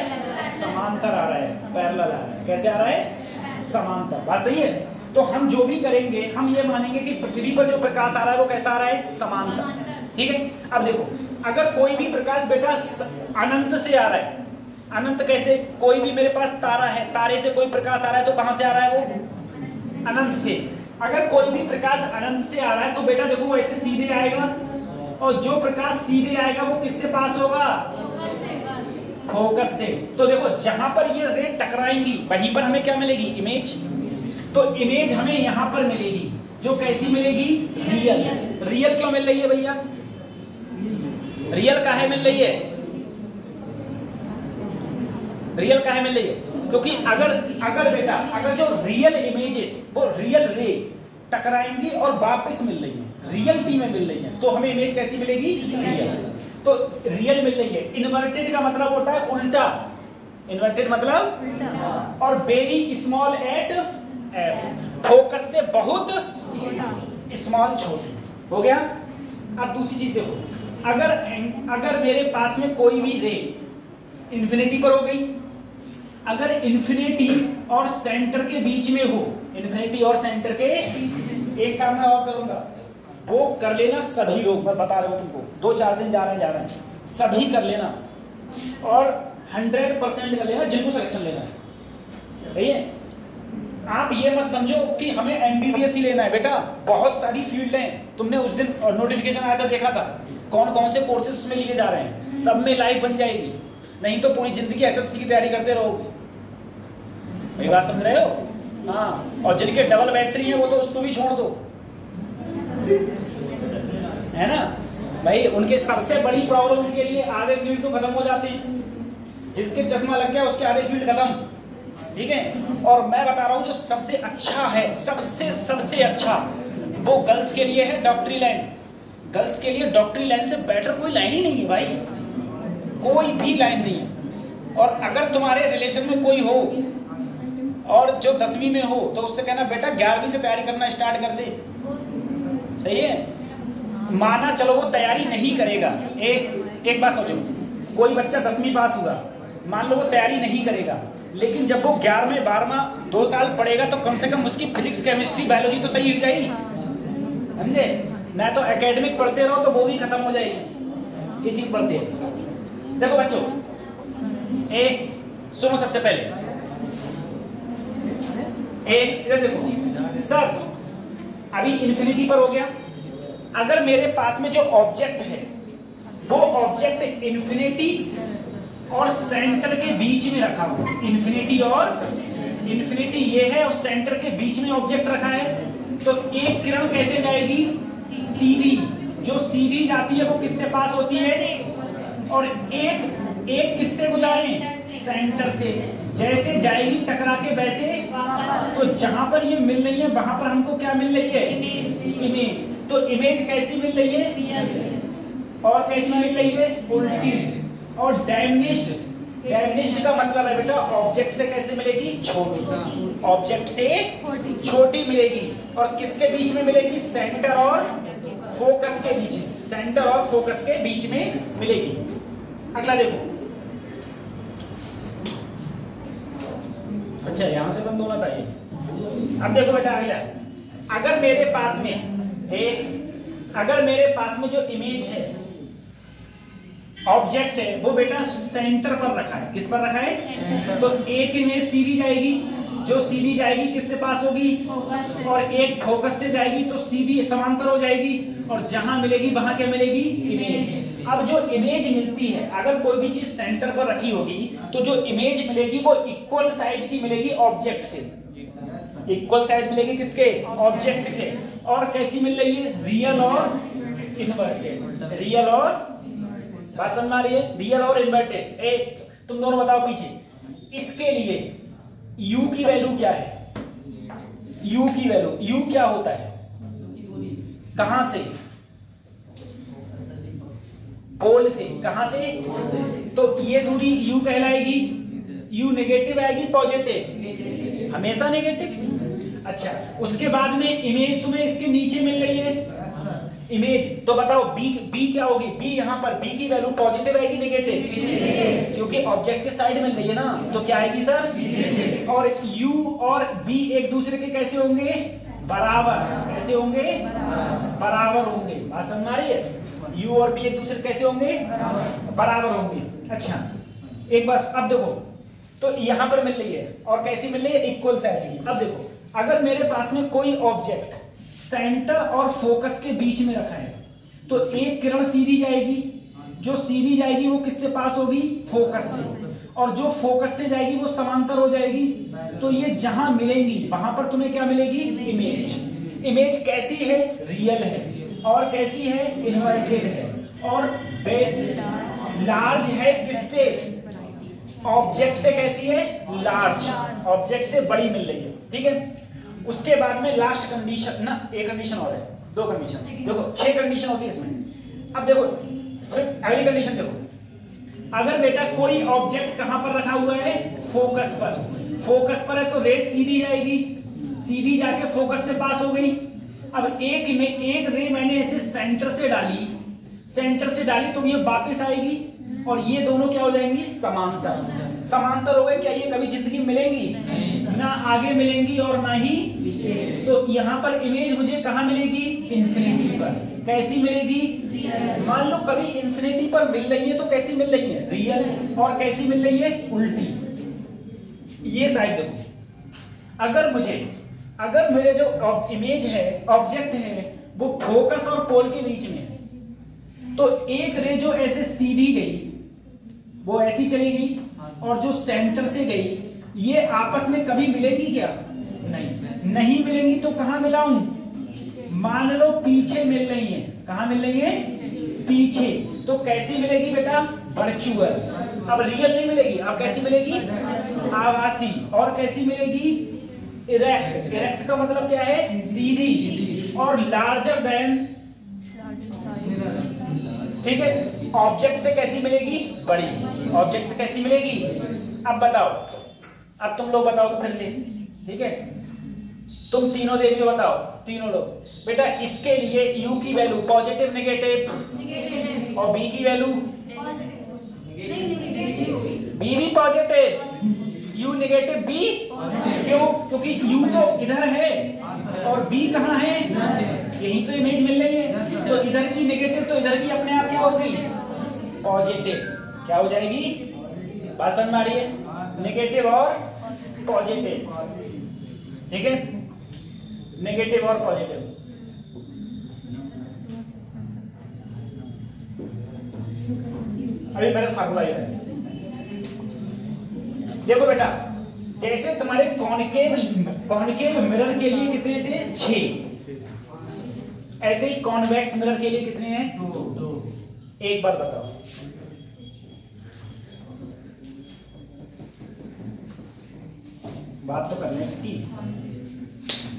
समांतर आ रहा है, पैरेलल आ रहा है। कैसे आ रहा है? समांतर। बात सही है? तो हम जो भी करेंगे हम ये मानेंगे कि पृथ्वी पर जो प्रकाश आ रहा है वो कैसा आ रहा है? समांतर, ठीक है। अब देखो, अगर कोई भी प्रकाश बेटा अनंत से आ रहा है, अनंत कैसे? कोई भी मेरे पास तारा है, तारे से कोई प्रकाश आ रहा है तो कहां से आ रहा है? वो अनंत से। अगर कोई भी प्रकाश अनंत से आ रहा है तो बेटा देखो वो ऐसे सीधे आएगा, और जो प्रकाश सीधे आएगा वो किससे पास होगा? फोकस से। तो देखो जहां पर ये रे टकराएंगी वहीं पर हमें क्या मिलेगी? इमेज। तो इमेज हमें यहां पर मिलेगी, जो कैसी मिलेगी? रियल। रियल क्यों मिल रही है भैया? रियल काहे मिल रही है? रियल काहे मिल रही है? क्योंकि अगर बेटा अगर जो रियल इमेजेस वो रियल रे टकराएंगी और वापस मिल रही है, रियलिटी में मिल रही है, तो हमें इमेज कैसी मिलेगी? रियल। तो रियल मिल रही है। इन्वर्टेड का मतलब होता है उल्टा। इन्वर्टेड मतलब, और very small at F, focus से बहुत स्मॉल, छोटी। हो गया। अब दूसरी चीज देखो, अगर मेरे पास में कोई भी रे इन्फिनिटी पर हो गई, अगर इन्फिनिटी और सेंटर के बीच में हो, इन्फिनिटी और सेंटर के, एक काम मैं और करूंगा, वो कर लेना सभी लोग, मैं बता रहा हूं तुमको, 2-4 दिन जा रहे हैं, सभी कर लेना और 100% कर लेना जिनको सिलेक्शन लेना है। सही है? आप ये मत समझो कि हमें एमबीबीएस ही लेना है बेटा, बहुत सारी फील्ड हैं। तुमने उस दिन नोटिफिकेशन आया था, देखा था कौन कौन से कोर्सेज उसमें लिए जा रहे हैं, सब में लाइफ बन जाएगी। नहीं तो पूरी जिंदगी एसएससी की तैयारी करते रहोगे। मेरी बात समझ रहे हो? हाँ। और जिनके डबल बैटरी है वो तो उसको भी छोड़ दो, है ना भाई। उनके सबसे बड़ी प्रॉब्लम उनके लिए आधे फील्ड तो खत्म हो जाते हैं। जिसके चश्मा लग गया उसके आधे फील्ड खत्म, ठीक है। और मैं बता रहा हूं जो सबसे अच्छा है, सबसे अच्छा वो गर्ल्स के लिए है डॉक्टरी लाइन। गर्ल्स के लिए डॉक्टरी लाइन से बेटर कोई लाइन ही नहीं है भाई, कोई भी लाइन नहीं है। और अगर तुम्हारे रिलेशन में कोई हो और जो 10वीं में हो तो उससे कहना बेटा 11वीं से तैयारी करना स्टार्ट कर दे। सही है? माना चलो वो तैयारी नहीं करेगा, एक बात सोचो, कोई बच्चा 10वीं पास हुआ, मान लो वो तैयारी नहीं करेगा, लेकिन जब वो 11वें 12वां 2 साल पढ़ेगा तो कम से कम उसकी फिजिक्स केमिस्ट्री बायोलॉजी तो सही हो जाएगी, समझे? ना तो एकेडमिक पढ़ते रहो तो वो भी खत्म हो जाएगी। ये चीज पढ़ते हैं। देखो बच्चों, सुनो सबसे पहले इधर देखो सर, अभी इन्फिनिटी पर हो गया। अगर मेरे पास में जो ऑब्जेक्ट है वो ऑब्जेक्ट इन्फिनिटी और सेंटर के बीच में रखा हुआ, इन्फिनिटी ये है और सेंटर के बीच में ऑब्जेक्ट रखा है, तो एक किरण कैसे जाएगी? सीधी। जो सीधी जाती है वो किससे पास होती है? और एक किससे गुजारे? सेंटर से। जैसे जाएगी टकरा के वैसे, तो जहां पर ये मिल रही है वहां पर हमको क्या मिल रही है? इमेज। तो इमेज कैसी मिल रही है? और कैसी मिल रही है? उल्टी। और डैमेज्ड का मतलब है बेटा ऑब्जेक्ट से कैसे मिलेगी? छोटी। ऑब्जेक्ट से छोटी मिलेगी। और किसके बीच में मिलेगी? सेंटर और फोकस के बीच में। सेंटर और फोकस के बीच में मिलेगी। अगला देखो, अच्छा यहां से बंद होना था ये। अब देखो बेटा अगला, अगर मेरे पास में जो इमेज है, ऑब्जेक्ट है, वो बेटा सेंटर पर रखा है। किस पर रखा है? तो एक इमेज सीधी जाएगी, जो सीधी जाएगी किससे पास होगी? और एक फोकस से जाएगी तो सीधी समांतर हो जाएगी, और जहां मिलेगी वहां क्या मिलेगी? इमेज। अब जो इमेज मिलती है, अगर कोई भी चीज सेंटर पर रखी होगी तो जो इमेज मिलेगी वो इक्वल साइज की मिलेगी ऑब्जेक्ट से। इक्वल साइज मिलेगी किसके? ऑब्जेक्ट से। और कैसी मिल रही है? रियल और इन्वर्टेड। रियल और, बात समझ आ रही है? रियल और इन्वर्टेड। तुम दोनों बताओ पीछे। इसके लिए u की वैल्यू क्या है? u की वैल्यू, u क्या होता है? कहां से? पोल से। कहां से? तो ये दूरी u कहलाएगी। u नेगेटिव आएगी पॉजिटिव? हमेशा नेगेटिव। अच्छा, उसके बाद में इमेज तुम्हें इसके नीचे मिल रही है, इमेज। तो बताओ b क्या होगी? b यहाँ पर b की वैल्यू पॉजिटिव आएगी नेगेटिव? क्योंकि ऑब्जेक्ट के साइड मिल रही है ना, तो क्या आएगी सर? और u और b एक दूसरे के कैसे होंगे? बराबर। कैसे होंगे? बराबर होंगे। बात समझ आ रही है? u और b एक दूसरे कैसे होंगे? बराबर होंगे। अच्छा एक बात, अब देखो, तो यहाँ पर मिल रही है और कैसी मिल रही है? इक्वल साइज की। अब देखो, अगर मेरे पास में कोई ऑब्जेक्ट सेंटर और फोकस के बीच में रखा है, तो एक किरण सीधी जाएगी, जो सीधी जाएगी वो किससे पास होगी? फोकस से। और जो फोकस से जाएगी वो समांतर हो जाएगी। तो ये जहां मिलेंगी वहां पर तुम्हें क्या मिलेगी? इमेज। इमेज कैसी है? रियल है। और कैसी है? इन्वर्टेड है। और लार्ज है किससे? ऑब्जेक्ट से। कैसी है? लार्ज। ऑब्जेक्ट से बड़ी मिल रही है। ठीक है। उसके बाद में लास्ट कंडीशन ना, एक कंडीशन और है, 2 कंडीशन। देखो 6 कंडीशन होती है इसमें। अब देखो फिर अगली कंडीशन देखो, अगर बेटा कोई ऑब्जेक्ट कहां पर रखा हुआ है? फोकस पर। फोकस पर है तो रेस सीधी जाएगी, सीधी जाके फोकस से पास हो गई। अब एक रे मैंने ऐसे सेंटर से डाली तो ये वापस आएगी और ये दोनों क्या हो जाएंगी? समांतर। समांतर हो गए। क्या ये कभी जिंदगी में मिलेंगी? ना आगे मिलेंगी और ना ही। तो यहाँ पर इमेज मुझे कहाँ मिलेगी? इन्फिनिटी पर। कैसी मिलेगी? मान लो कभी इन्फिनिटी पर मिल रही है तो कैसी मिल रही है? रियल। और कैसी मिल रही है? उल्टी। ये साइड देखो, अगर मेरे जो इमेज है, ऑब्जेक्ट है, वो फोकस और पोल के बीच में है, तो एक रे जो ऐसे सीधी गई वो ऐसी चली गई, और जो सेंटर से गई ये आपस में कभी मिलेगी क्या? नहीं मिलेंगी। तो कहां मिलाऊं? मान लो पीछे मिल रही है। कहां मिल रही है? पीछे। तो कैसी मिलेगी बेटा? वर्चुअल। अब रियल नहीं मिलेगी। अब कैसी मिलेगी? आभासी। और कैसी मिलेगी? इरेक्ट। इरेक्ट का मतलब क्या है? सीधी। और लार्जर देन, ठीक है, ऑब्जेक्ट से कैसी मिलेगी? बड़ी। ऑब्जेक्ट से कैसी मिलेगी? अब बताओ, अब तुम लोग बताओ फिर से, ठीक है, तुम तीनों देवियों बताओ, तीनों लोग बेटा, इसके लिए u की वैल्यू पॉजिटिव नेगेटिव और b की वैल्यू b भी पॉजिटिव, u नेगेटिव b, क्यों? क्योंकि u तो इधर है और b कहाँ है? यही तो इमेज मिल रही है, तो इधर की नेगेटिव तो इधर की अपने आप क्या होगी? पॉजिटिव। क्या हो जाएगी? बात समझ में आ रही है? नेगेटिव और पॉजिटिव, ठीक है, नेगेटिव और पॉजिटिव। अभी मेरा फार्मूला ये है, देखो बेटा, जैसे तुम्हारे कॉनकेव मिरर के लिए कितने थे? 6, ऐसे ही कॉन्वेक्स मिरर के लिए कितने हैं? 2। एक बार बताओ, बात तो करने की।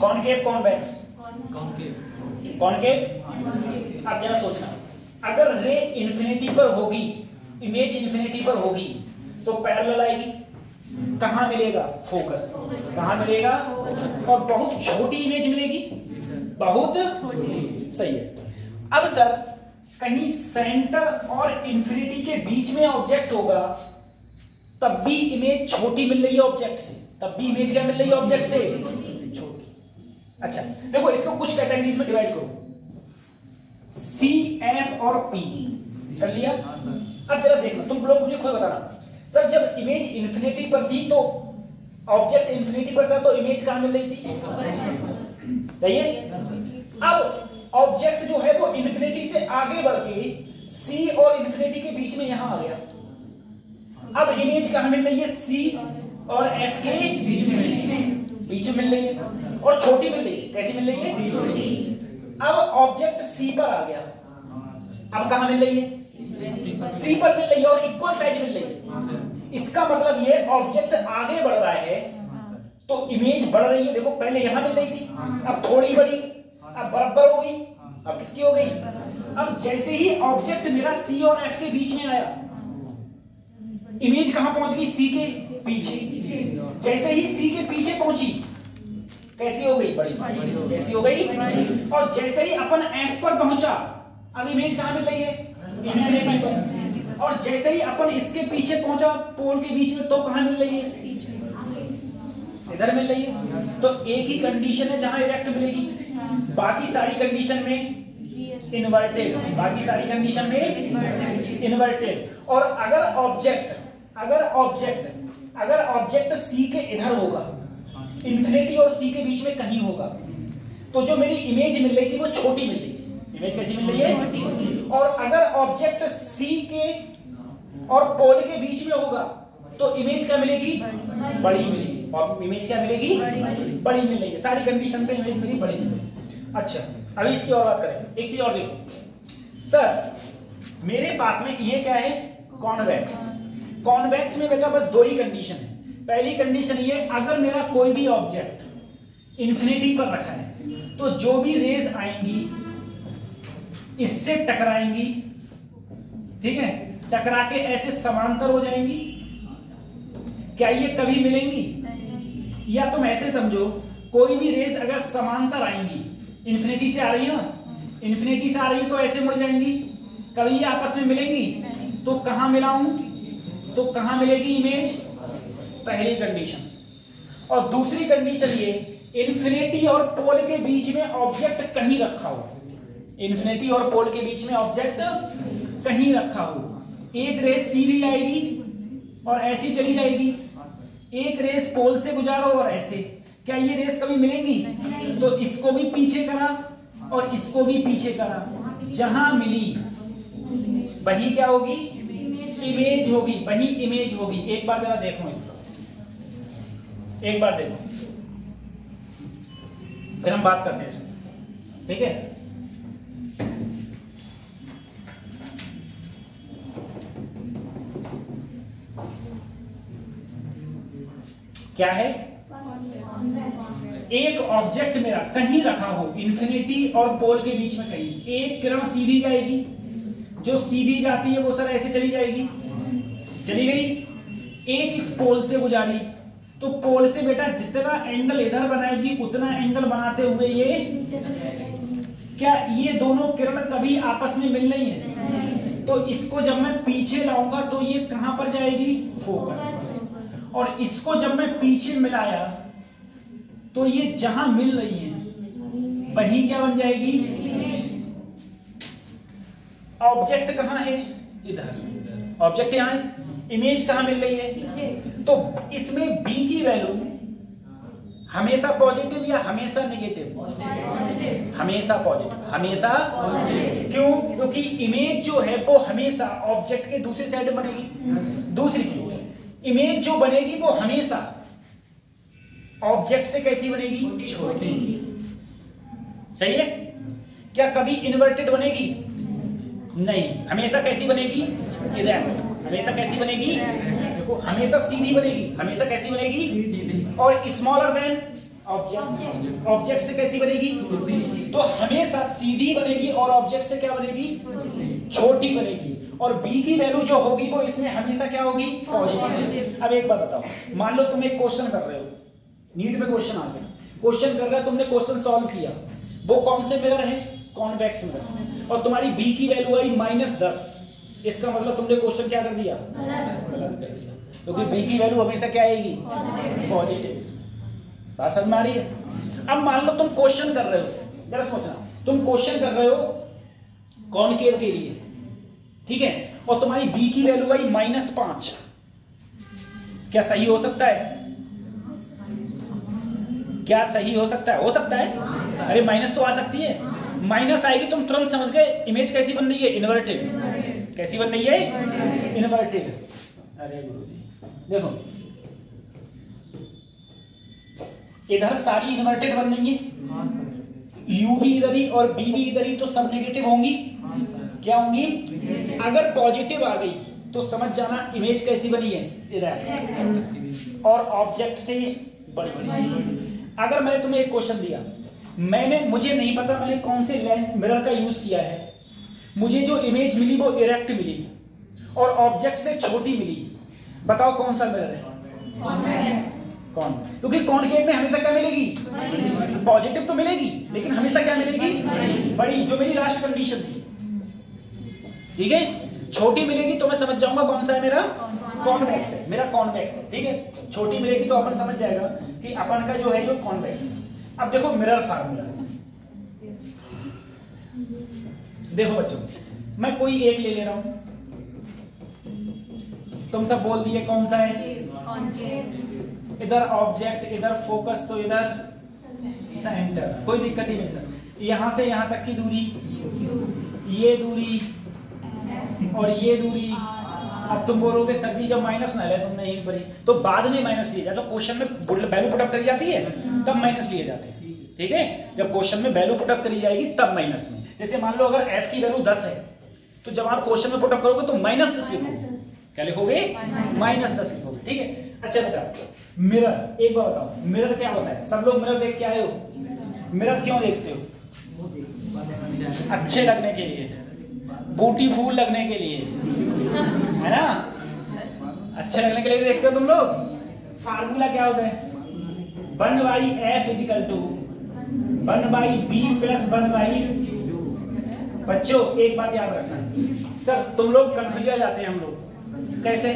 Concave convex? कॉनकेव। अब जरा सोचना, अगर रे इंफिनिटी पर होगी, इमेज इंफिनिटी पर होगी, तो पैरेलल आएगी, कहां मिलेगा? फोकस। कहां मिलेगा? और बहुत छोटी इमेज मिलेगी, बहुत सही है। अब सर, कहीं सेंटर और इंफिनिटी के बीच में ऑब्जेक्ट होगा, तब भी इमेज छोटी मिल रही है ऑब्जेक्ट से, तब भी इमेज क्या मिल रही है ऑब्जेक्ट से? छोटी। अच्छा देखो, इसको कुछ कैटेगरीज में डिवाइड करो, सी, एफ और पी, कर लिया? अब जरा देखो, तुम लोग मुझे खुद बताना, सर जब इमेज इंफिनिटी पर थी तो ऑब्जेक्ट इंफिनिटी पर था, तो इमेज कहां मिल रही थी? चाहिए? अब ऑब्जेक्ट जो है वो इंफिनिटी से आगे बढ़ के सी और इंफिनिटी के बीच में यहां आ गया, अब इमेज कहां मिल रही है? सी और एफ के बीच में मिल रही है, और छोटी मिल रही है। कैसी मिल रही है? अब ऑब्जेक्ट सी पर आ गया, अब कहां मिल रही है? सी पर मिल रही है और इक्वल साइज मिल रही है। इसका मतलब ये ऑब्जेक्ट आगे बढ़ रहा है तो इमेज बढ़ रही है। देखो, पहले यहां मिल रही थी, अब थोड़ी बढ़ी, अब बराबर हो गई, अब किसकी हो गई? अब जैसे ही ऑब्जेक्ट मेरा सी और एफ के बीच में आया, इमेज कहां पहुंच गई? सी के पीछे। जैसे ही सी के पीछे पहुंची, कैसी हो गई? बड़ी। कैसी हो गई? और जैसे ही अपन एफ पर पहुंचा, अब इमेज कहां मिल रही है? इंफिनिटी पर। और जैसे ही अपन इसके पीछे पहुंचा पोल के बीच में, तो कहां मिल रही है? इधर मिल रही है। तो एक ही कंडीशन है जहां इरेक्ट मिलेगी, बाकी सारी कंडीशन में इन्वर्टेड, बाकी सारी कंडीशन में इन्वर्टेड। और अगर ऑब्जेक्ट सी के इधर होगा, इंफिनिटी और सी के बीच में कहीं होगा, तो जो मेरी इमेज मिल रही थी वो छोटी मिल रही थी। इमेज कैसी मिल रही है? और अगर ऑब्जेक्ट सी के और पोल के बीच में होगा, तो इमेज क्या मिलेगी? बड़ी मिलेगी। और इमेज क्या मिलेगी? बड़ी मिल रही है। सारी कंडीशन पे इमेज मेरी बड़ी मिलेगी। अच्छा, अभी इसकी और बात करें। एक चीज और देखो सर, मेरे पास में ये क्या है? कॉन्वेक्स। कॉन्वेक्स में बेटा बस 2 ही कंडीशन है। पहली कंडीशन ये, अगर मेरा कोई भी ऑब्जेक्ट इंफिनिटी पर रखा है, तो जो भी रेज आएंगी इससे टकराएंगी, ठीक है, टकरा के ऐसे समांतर हो जाएंगी। क्या ये कभी मिलेंगी? या तुम ऐसे समझो, कोई भी रेस अगर समांतर आएंगी, इंफिनिटी से आ रही है ना, इंफिनिटी से आ रही है तो ऐसे मुड़ जाएंगी, कभी ये आपस में मिलेंगी? तो कहां मिलाऊं? तो कहां मिलेगी इमेज? पहली कंडीशन। और दूसरी कंडीशन ये, इंफिनिटी और पोल के बीच में ऑब्जेक्ट कहीं रखा हो, इंफिनिटी और पोल के बीच में ऑब्जेक्ट कहीं रखा हो। एक रेस सीधी आएगी और ऐसी चली जाएगी, एक रेस पोल से गुजारो और ऐसे। क्या ये रेस कभी मिलेंगी? तो इसको भी पीछे करा और इसको भी पीछे करा, जहां मिली वही क्या होगी? इमेज होगी, वही इमेज होगी। एक बार जरा देखो इसको, एक बार देखो, फिर हम बात करते हैं, ठीक है? क्या है? एक ऑब्जेक्ट मेरा कहीं रखा हो इन्फिनिटी और पोल के बीच में, कहीं एक किरण सीधी जाएगी, जो सीधी जाती है वो सर ऐसे चली जाएगी, चली गई, एक इस पोल से गुजारी, तो पोल से बेटा जितना एंगल इधर बनाएगी उतना एंगल बनाते हुए ये, क्या ये दोनों किरण कभी आपस में मिल रही है? तो इसको जब मैं पीछे लाऊंगा तो ये कहां पर जाएगी? फोकस पर। और इसको जब मैं पीछे मिलाया तो ये जहां मिल रही है वहीं क्या बन जाएगी? ऑब्जेक्ट कहां है? इधर। ऑब्जेक्ट यहां है, इमेज कहां मिल रही है? तो इसमें b की वैल्यू हमेशा पॉजिटिव या हमेशा नेगेटिव? हमेशा पॉजिटिव। हमेशा क्यों? क्योंकि इमेज जो है वो हमेशा ऑब्जेक्ट के दूसरी साइड में बनेगी। दूसरी चीज, इमेज जो बनेगी वो हमेशा ऑब्जेक्ट से कैसी बनेगी? छोटी। सही है? क्या कभी इन्वर्टेड बनेगी? नहीं, हमेशा कैसी बनेगी? इरेक्ट। हमेशा कैसी बनेगी? देखो, हमेशा सीधी बनेगी। हमेशा कैसी बनेगी? और स्मॉलर देन ऑब्जेक्ट। ऑब्जेक्ट से कैसी बनेगी? तो हमेशा सीधी बनेगी और ऑब्जेक्ट से क्या बनेगी? छोटी बनेगी। और b की वैल्यू जो होगी वो इसमें हमेशा क्या होगी? पॉजिटिव। अब एक बात बताओ, मान लो तुम एक क्वेश्चन कर रहे हो, नीट में क्वेश्चन आते हैं, क्वेश्चन कर रहा है, तुमने क्वेश्चन सॉल्व किया, वो कौन से मिरर है? कॉन्वेक्स मिरर, और तुम्हारी b की वैल्यू आई -10, इसका मतलब तुमने क्वेश्चन क्या कर दिया? गलत कर दिया, क्योंकि b की वैल्यू हमेशा क्या आएगी? पॉजिटिव। बात समझ में आ रही है? अब मान लो तुम क्वेश्चन कर रहे हो, जरा सोचना, तुम क्वेश्चन कर रहे हो कॉनकेव के लिए, ठीक है, और तुम्हारी b की वैल्यू आई -5, क्या सही हो सकता है? क्या सही हो सकता है? हो सकता है। अरे माइनस तो आ सकती है, माइनस आएगी तुम तुरंत समझ गए इमेज कैसी बन रही है? इन्वर्टेड। कैसी बन रही है? इन्वर्टेड। अरे गुरुजी देखो, इधर सारी इन्वर्टेड बन रही है, u भी इधर ही और b भी इधर ही, तो सब नेगेटिव होंगी। क्या होंगी? अगर पॉजिटिव आ गई तो समझ जाना इमेज कैसी बनी है? इरेक्ट और ऑब्जेक्ट से बड़ी। अगर मैंने तुम्हें एक क्वेश्चन दिया, मुझे नहीं पता मैंने कौन से मिरर का यूज किया है, मुझे जो इमेज मिली वो इरेक्ट मिली और ऑब्जेक्ट से छोटी मिली, बताओ कौन सा मिरर है? कौन? क्योंकि कॉनकेव में हमेशा क्या मिलेगी? पॉजिटिव तो मिलेगी, लेकिन हमेशा क्या मिलेगी? बड़ी, जो मेरी लास्ट कंडीशन थी। ठीक है, छोटी मिलेगी तो मैं समझ जाऊंगा कौन सा है मेरा? कॉन्वेक्स है, मेरा कॉन्वेक्स है। ठीक है, छोटी मिलेगी तो अपन समझ जाएगा कि अपन का जो है जो कॉन्वेक्स है। अब देखो मिरर फार्मूला, देखो बच्चों, मैं कोई एक ले रहा हूं, तुम सब बोल दिए कौन सा है? इधर ऑब्जेक्ट, इधर फोकस, तो इधर सेंटर, कोई दिक्कत ही नहीं सर। यहां से यहां तक की दूरी, ये दूरी और ये दूरी। अब तुम बोलोगे सर जी जब माइनस ना ले तुमने यहीं पर ही, तो बाद में माइनस लिए जाते, तो क्वेश्चन में वैल्यू पुटअप करी जाती है तब माइनस लिए जाते हैं। ठीक है, जब क्वेश्चन में वैल्यू पुटअप करी जाएगी तब माइनस में। जैसे मान लो अगर f की वैल्यू 10 है, तो जब आप क्वेश्चन में पुटअप करोगे तो -10 लिखोगे। क्या लिखोगे? -10 लिखोगे। ठीक है, अच्छा बेटा मिरर, एक बार बताओ मिरर क्या होता है? सब लोग मिरर देख के आए हो, मिरर क्यों देखते हो? अच्छे लगने के लिए, ब्यूटीफुल लगने के लिए, है ना? अच्छे लगने के लिए देखते हो तुम लोग। फार्मूला क्या होता है? 1/f = 1/b + 1/, बच्चों एक बात याद रखना, सर तुम लोग कंफ्यूज हो जाते हैं, हम लोग कैसे?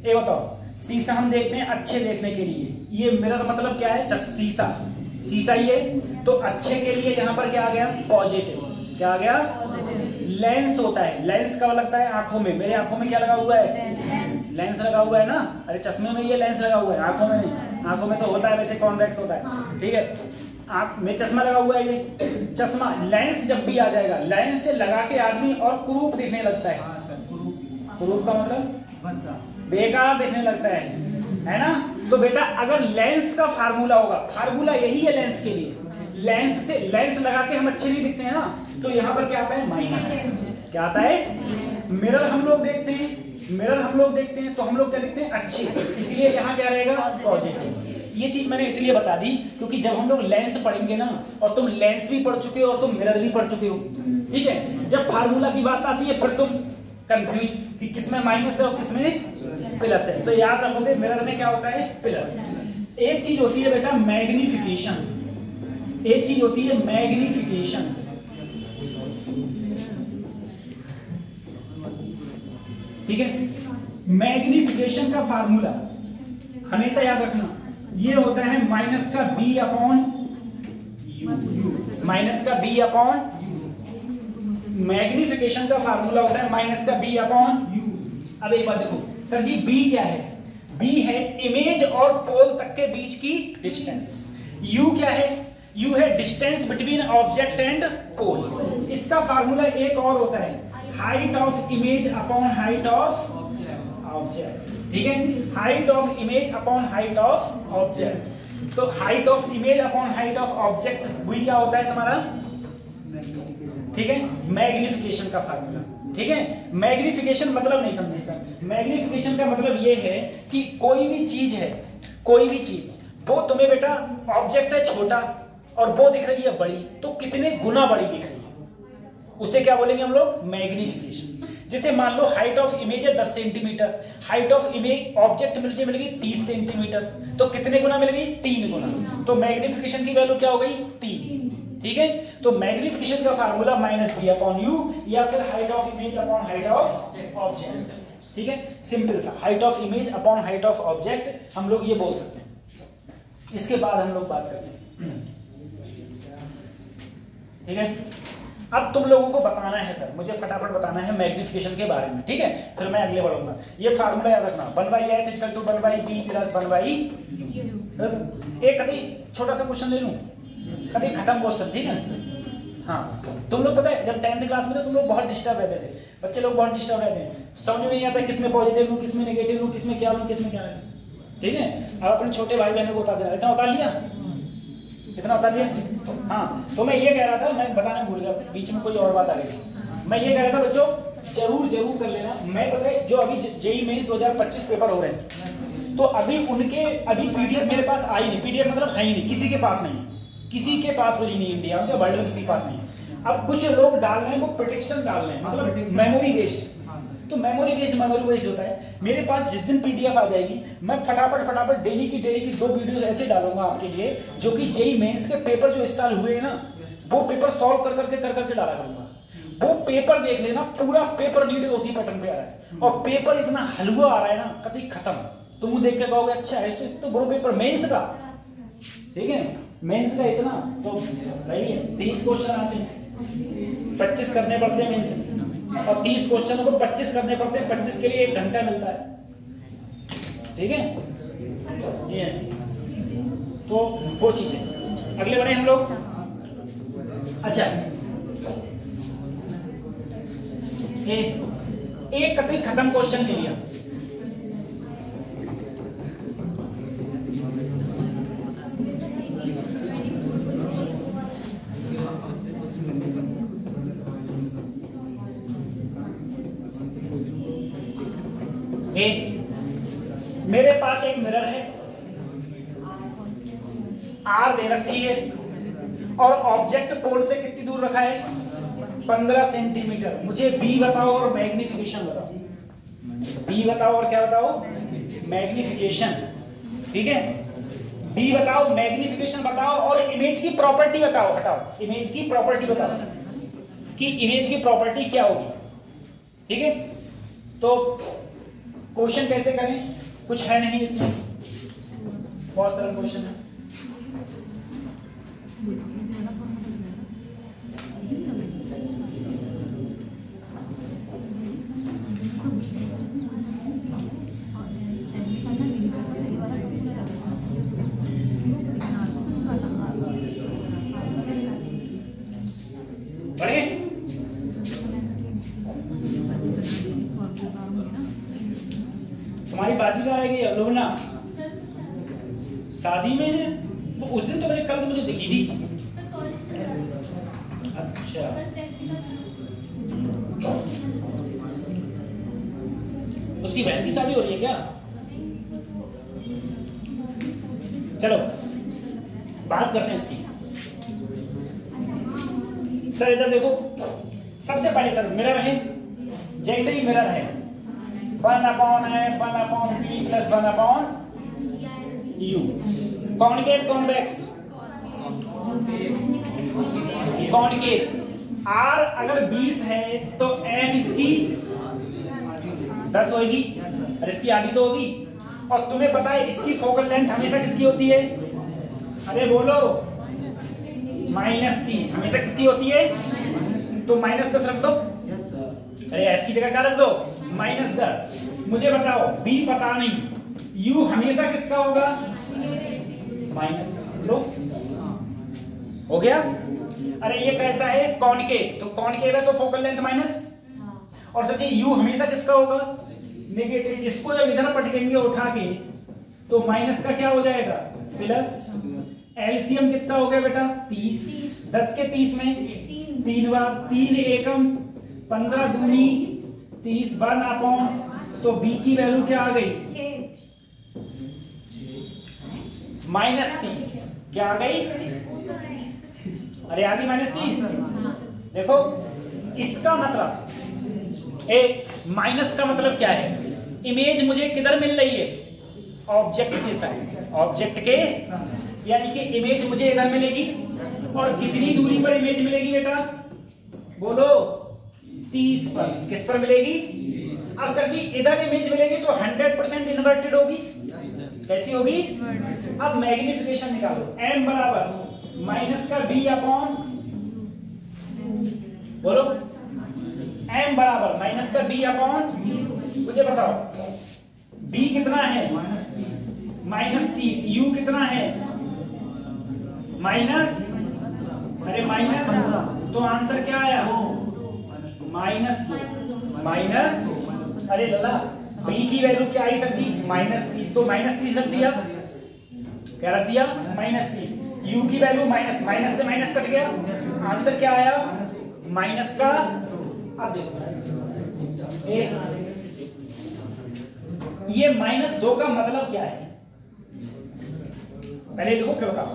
ये बताओ, शीशा हम देखते हैं अच्छे देखने के लिए, ये मिरर मतलब क्या है? शीशा, शीशा ही है, तो अच्छे के लिए यहाँ पर क्या आ गया? पॉजिटिव। क्या आ गया? लेंस होता है, लेंस कब लगता है? आंखों में। मेरे आंखों में क्या लगा हुआ है? लेंस लगा हुआ है ना? अरे चश्मे में ये लेंस लगा हुआ है, आंखों में नहीं। आंखों में तो होता है वैसे कॉन्वेक्स होता है। ठीक है, आंख में चश्मा लगा हुआ है, ये चश्मा, लेंस जब भी आ जाएगा, लेंस से लगा के आदमी और कुरूप दिखने लगता है। कुरूप का मतलब बेकार दिखने लगता है ना? तो बेटा अगर लेंस का फार्मूला होगा, फार्मूला यही है लेंस के लिए, लेंस से, लेंस लगा के हम अच्छे नहीं दिखते हैं ना, तो यहाँ पर क्या आता है? माइनस। क्या आता है? मिरर हम लोग देखते हैं, मिरर हम लोग देखते हैं तो हम लोग क्या देखते हैं? अच्छे, इसलिए यहाँ क्या रहेगा? पॉजिटिव। ये चीज मैंने इसलिए बता दी क्योंकि जब हम लोग लेंस पढ़ेंगे ना, और तुम लेंस भी पढ़ चुके हो और तुम मिरर भी पढ़ चुके हो, ठीक है, जब फार्मूला की बात आती है फिर तुम कंफ्यूज कि किसमें माइनस है और किसमें प्लस है। तो याद रखोगे मिरर में क्या होता है, प्लस। एक चीज होती है बेटा मैग्निफिकेशन, एक चीज होती है मैग्निफिकेशन, ठीक है। मैग्निफिकेशन का फार्मूला हमेशा याद रखना, ये होता है माइनस का b अपॉन माइनस का b अपॉन, मैग्निफिकेशन का फार्मूला होता है माइनस का b अपॉन u। अब एक बात देखो सर जी, b क्या है, b है इमेज और पोल तक के बीच की डिस्टेंस। u क्या है, u है distance between object and pole. इसका फार्मूला एक और होता है height of image upon height of object, ठीक है, height of image upon height of object. तो height of image upon height of object वही क्या होता है तुम्हारा, ठीक है, मैग्निफिकेशन का फार्मूला, ठीक है। मैग्निफिकेशन मतलब नहीं समझे सर, मैग्निफिकेशन का मतलब ये है कि कोई भी चीज है, कोई भी चीज, वो तुम्हें बेटा ऑब्जेक्ट है छोटा और वो दिख रही है बड़ी, तो कितने गुना बड़ी दिख रही है, उसे क्या बोलेंगे हम लोग, मैग्निफिकेशन। जैसे मान लो हाइट ऑफ इमेज है 10 centimetre, height of image object मिलेगी 30 सेंटीमीटर, तो कितने गुना मिलेगी, 3 गुना। तो मैग्निफिकेशन की वैल्यू क्या हो गई, 3, ठीक है। तो मैग्निफिकेशन का formula minus b upon u या फिर height of image upon height of object, ठीक है, सिंपल सा, height of image upon height of object हम लोग ये बोल सकते हैं। इसके बाद हम लोग बात करते हैं, ठीक है। अब तुम लोगों को बताना है सर, मुझे फटाफट बताना है मैग्निफिकेशन के बारे में, ठीक है, फिर मैं अगले बढ़ूंगा। ये फार्मूला याद रखना, 1/h equal to 1/b plus 1/u। एक कभी छोटा सा क्वेश्चन ले लूं, कभी खत्म क्वेश्चन, ठीक है। हाँ, तुम लोग पता है जब 10th क्लास में थे तुम लोग बहुत डिस्टर्ब रहते थे, बच्चे लोग बहुत डिस्टर्ब रहते हैं, समझ में नहीं आता किसमें पॉजिटिव लूं, किसमें नेगेटिव लूं, किसमें क्या लूं, किसमें क्या लूं, ठीक है। अब अपने छोटे भाई बहनों को बता देना, इतना उतार लिया, इतना उतार लिया। हाँ, तो मैं ये कह रहा था, मैं बताना भूल गया, बीच में कोई और बात आ गई। मैं ये कह रहा था बच्चों जरूर कर लेना। मैं पता है जो अभी जेईई मेंस 2025 पेपर हो रहे हैं, तो अभी उनके अभी पीडीएफ मेरे पास आई नहीं, पीडीएफ मतलब है ही नहीं, किसी के पास नहीं, किसी के पास भी नहीं, इंडिया में वर्ल्ड में किसी के पास नहीं। अब कुछ लोग डाल रहे हैं वो प्रोटेक्शन डाल रहे हैं, मतलब मेमोरी बेस्ड। तो मेमोरी बेस्ड होता है। मेरे पास जिस दिन पीडीएफ आ जाएगी, मैं फटाफट डेली की 2 वीडियोस ऐसे डालूंगा आपके लिए, जो कि जेईई मेंस के पेपर जो इस साल हुए हैं ना, वो पेपर सॉल्व कर करके डाला करूंगा। वो पेपर देख लेना, पूरा पेपर नीट उसी पैटर्न पे आ रहा है, और पेपर इतना हलवा आ रहा है ना, कभी खत्म। तुम देख के कहोगे अच्छा है, तो बड़ो पेपर मेंस का, ठीक है, मेंस का इतना तो भाई 30 क्वेश्चन आते हैं, 25 करने पड़ते हैं मेंस, और 30 क्वेश्चनों को 25 करने पड़ते हैं, 25 के लिए 1 घंटा मिलता है, ठीक है। ये तो वो चीज है। अगले बढ़े हम लोग। अच्छा, एक कभी खत्म क्वेश्चन ले लिया, मेरे पास एक मिरर है, आर दे रखी है, और ऑब्जेक्ट पोल से कितनी दूर रखा है, 15 सेंटीमीटर। मुझे बी बताओ और मैग्निफिकेशन बताओ, बी बताओ और क्या बताओ, मैग्निफिकेशन, ठीक है। बी बताओ, मैग्निफिकेशन बताओ, और इमेज की प्रॉपर्टी बताओ, हटाओ इमेज की प्रॉपर्टी बताओ कि इमेज की प्रॉपर्टी क्या होगी, ठीक है। तो क्वेश्चन कैसे करें, कुछ है नहीं इसमें, बहुत सरल क्वेश्चन है। पढ़े, तुम्हारी बाजी का आएगी लुबना, शादी में है तो उस दिन तो कल तो मुझे दिखी थी। अच्छा, उसकी बहन की शादी हो रही है क्या? चलो बात करते हैं इसकी। सर इधर देखो, सबसे पहले सर मिरर है, जैसे ही मिरर है 1/f 1/b plus 1/u। Concave convex, concave r अगर 20 है तो f इसकी 10 होगी और इसकी आधी तो होगी। और तुम्हें पता है इसकी फोकल लेंथ हमेशा किसकी होती है? अरे बोलो, -3 हमेशा किसकी होती है? तो -10 रख दो। अरे f की जगह क्या रख दो? -10। मुझे बताओ b पता नहीं, u हमेशा किसका होगा? माइनस लो, हो गया। अरे ये कैसा है? कॉनकेव, तो कॉनकेव है तो फोकल लेंथ माइनस। और सर u हमेशा किसका होगा? नेगेटिव। इसको जब इधर पटकेंगे उठा के तो माइनस का क्या हो जाएगा? प्लस। एलसीएम कितना हो गया बेटा? 30। 10 के 30 में 3 बार 3 एकम 15 दूनी 30 1/, तो b की वैल्यू क्या आ गई? -30। क्या आ गई? अरे आधी -30। देखो इसका मतलब माइनस का मतलब क्या है? इमेज मुझे किधर मिल रही है? ऑब्जेक्ट के साइड, ऑब्जेक्ट के, यानी कि इमेज मुझे इधर मिलेगी। और कितनी दूरी पर इमेज मिलेगी बेटा? बोलो 30 पर। किस पर मिलेगी? अब सर जी इधर इमेज मिलेगी तो 100% इन्वर्टेड होगी। कैसी होगी? अब मैग्निफिकेशन निकालो। m बराबर माइनस का b अपॉन, बोलो m बराबर माइनस का b अपॉन, मुझे बताओ b कितना है? -30। u कितना है? माइनस, अरे माइनस, तो आंसर क्या आया? -2 माइनस। अरे लला b की वैल्यू क्या आई सर जी? -30, तो -30 रख दिया। क्या रख दिया? -30। u की वैल्यू माइनस से माइनस कट गया, आंसर क्या आया? माइनस का। अब देखो ये -2 का मतलब क्या है? पहले देखो फिर बताओ।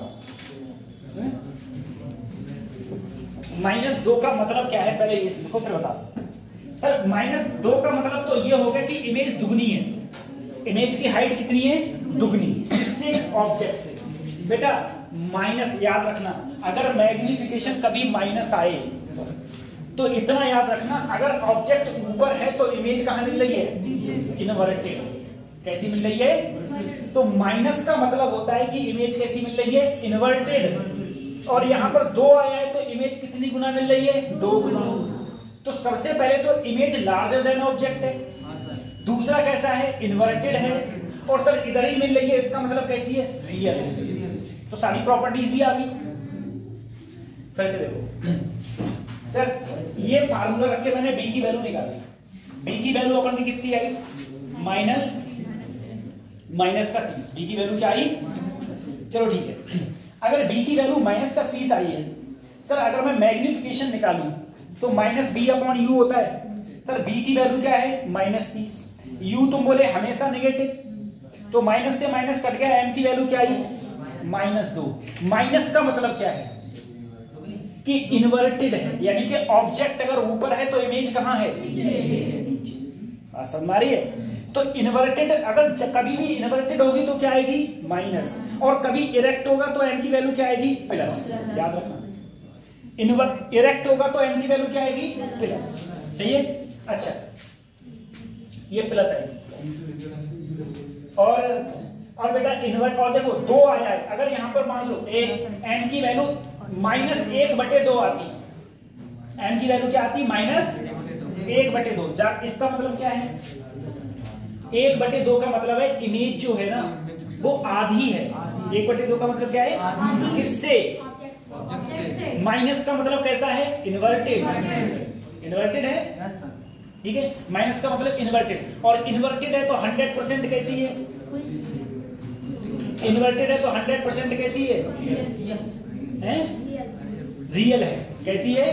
-2 का मतलब क्या है? पहले ये देखो फिर बताओ। सर -2 का मतलब तो ये हो गया कि इमेज दुगनी है। इमेज की हाइट कितनी है? दुगनी। किससे? ऑब्जेक्ट से। बेटा माइनस याद रखना, अगर मैग्निफिकेशन कभी माइनस आए तो इतना याद रखना, अगर ऑब्जेक्ट ऊपर है तो इमेज कहां मिल रही है? इनवर्टेड। कैसी मिल रही है? तो माइनस का मतलब होता है कि इमेज कैसी मिल रही है? इनवर्टेड। और यहां पर 2 आया है तो इमेज कितनी गुना मिल रही है? 2 गुना। तो सबसे पहले तो इमेज लार्जर देन ऑब्जेक्ट है। दूसरा कैसा है? इन्वर्टेड है। और सर इधर ही मिल रही है, इसका मतलब कैसी है? रियल है। तो सारी प्रॉपर्टीज भी आ गई। फिर से देखो सर, ये फार्मूला रख के मैंने b की वैल्यू निकाली। b की वैल्यू अपन की कितनी आई? माइनस का 30। b की वैल्यू क्या आई? चलो ठीक है, अगर b की वैल्यू -30 आई है सर, अगर मैं मैग्निफिकेशन निकालूं तो -b/u होता है। सर b की वैल्यू क्या है? -30। u तुम बोले हमेशा नेगेटिव, तो माइनस से माइनस कट गया, m की वैल्यू क्या आई? -2। माइनस का मतलब क्या है? कि इन्वर्टेड है, यानी कि ऑब्जेक्ट अगर ऊपर है तो इमेज कहां है? समझ आ रही है? तो इन्वर्टेड अगर कभी भी इन्वर्टेड होगी तो क्या आएगी? माइनस। और कभी इरेक्ट होगा तो m की वैल्यू क्या आएगी? प्लस। याद रखना, इरेक्ट होगा तो m की वैल्यू क्या आएगी? प्लस। सही है? अच्छा, ये प्लस आएगी। और बेटा इन्वर्ट, और देखो 2 आया है, अगर यहां पर मान लो m की वैल्यू -1/2 आती, m की वैल्यू क्या आती? -1/2। इसका मतलब क्या है? 1/2 का मतलब है इमेज जो है ना वो आधी है। 1/2 का मतलब क्या है? किससे? माइनस का मतलब कैसा है? इन्वर्टेड। इन्वर्टेड है, ठीक है। माइनस का मतलब इन्वर्टेड, और इन्वर्टेड है तो 100% कैसी है? इन्वर्टेड है तो 100% कैसी है? रियल है। कैसी है?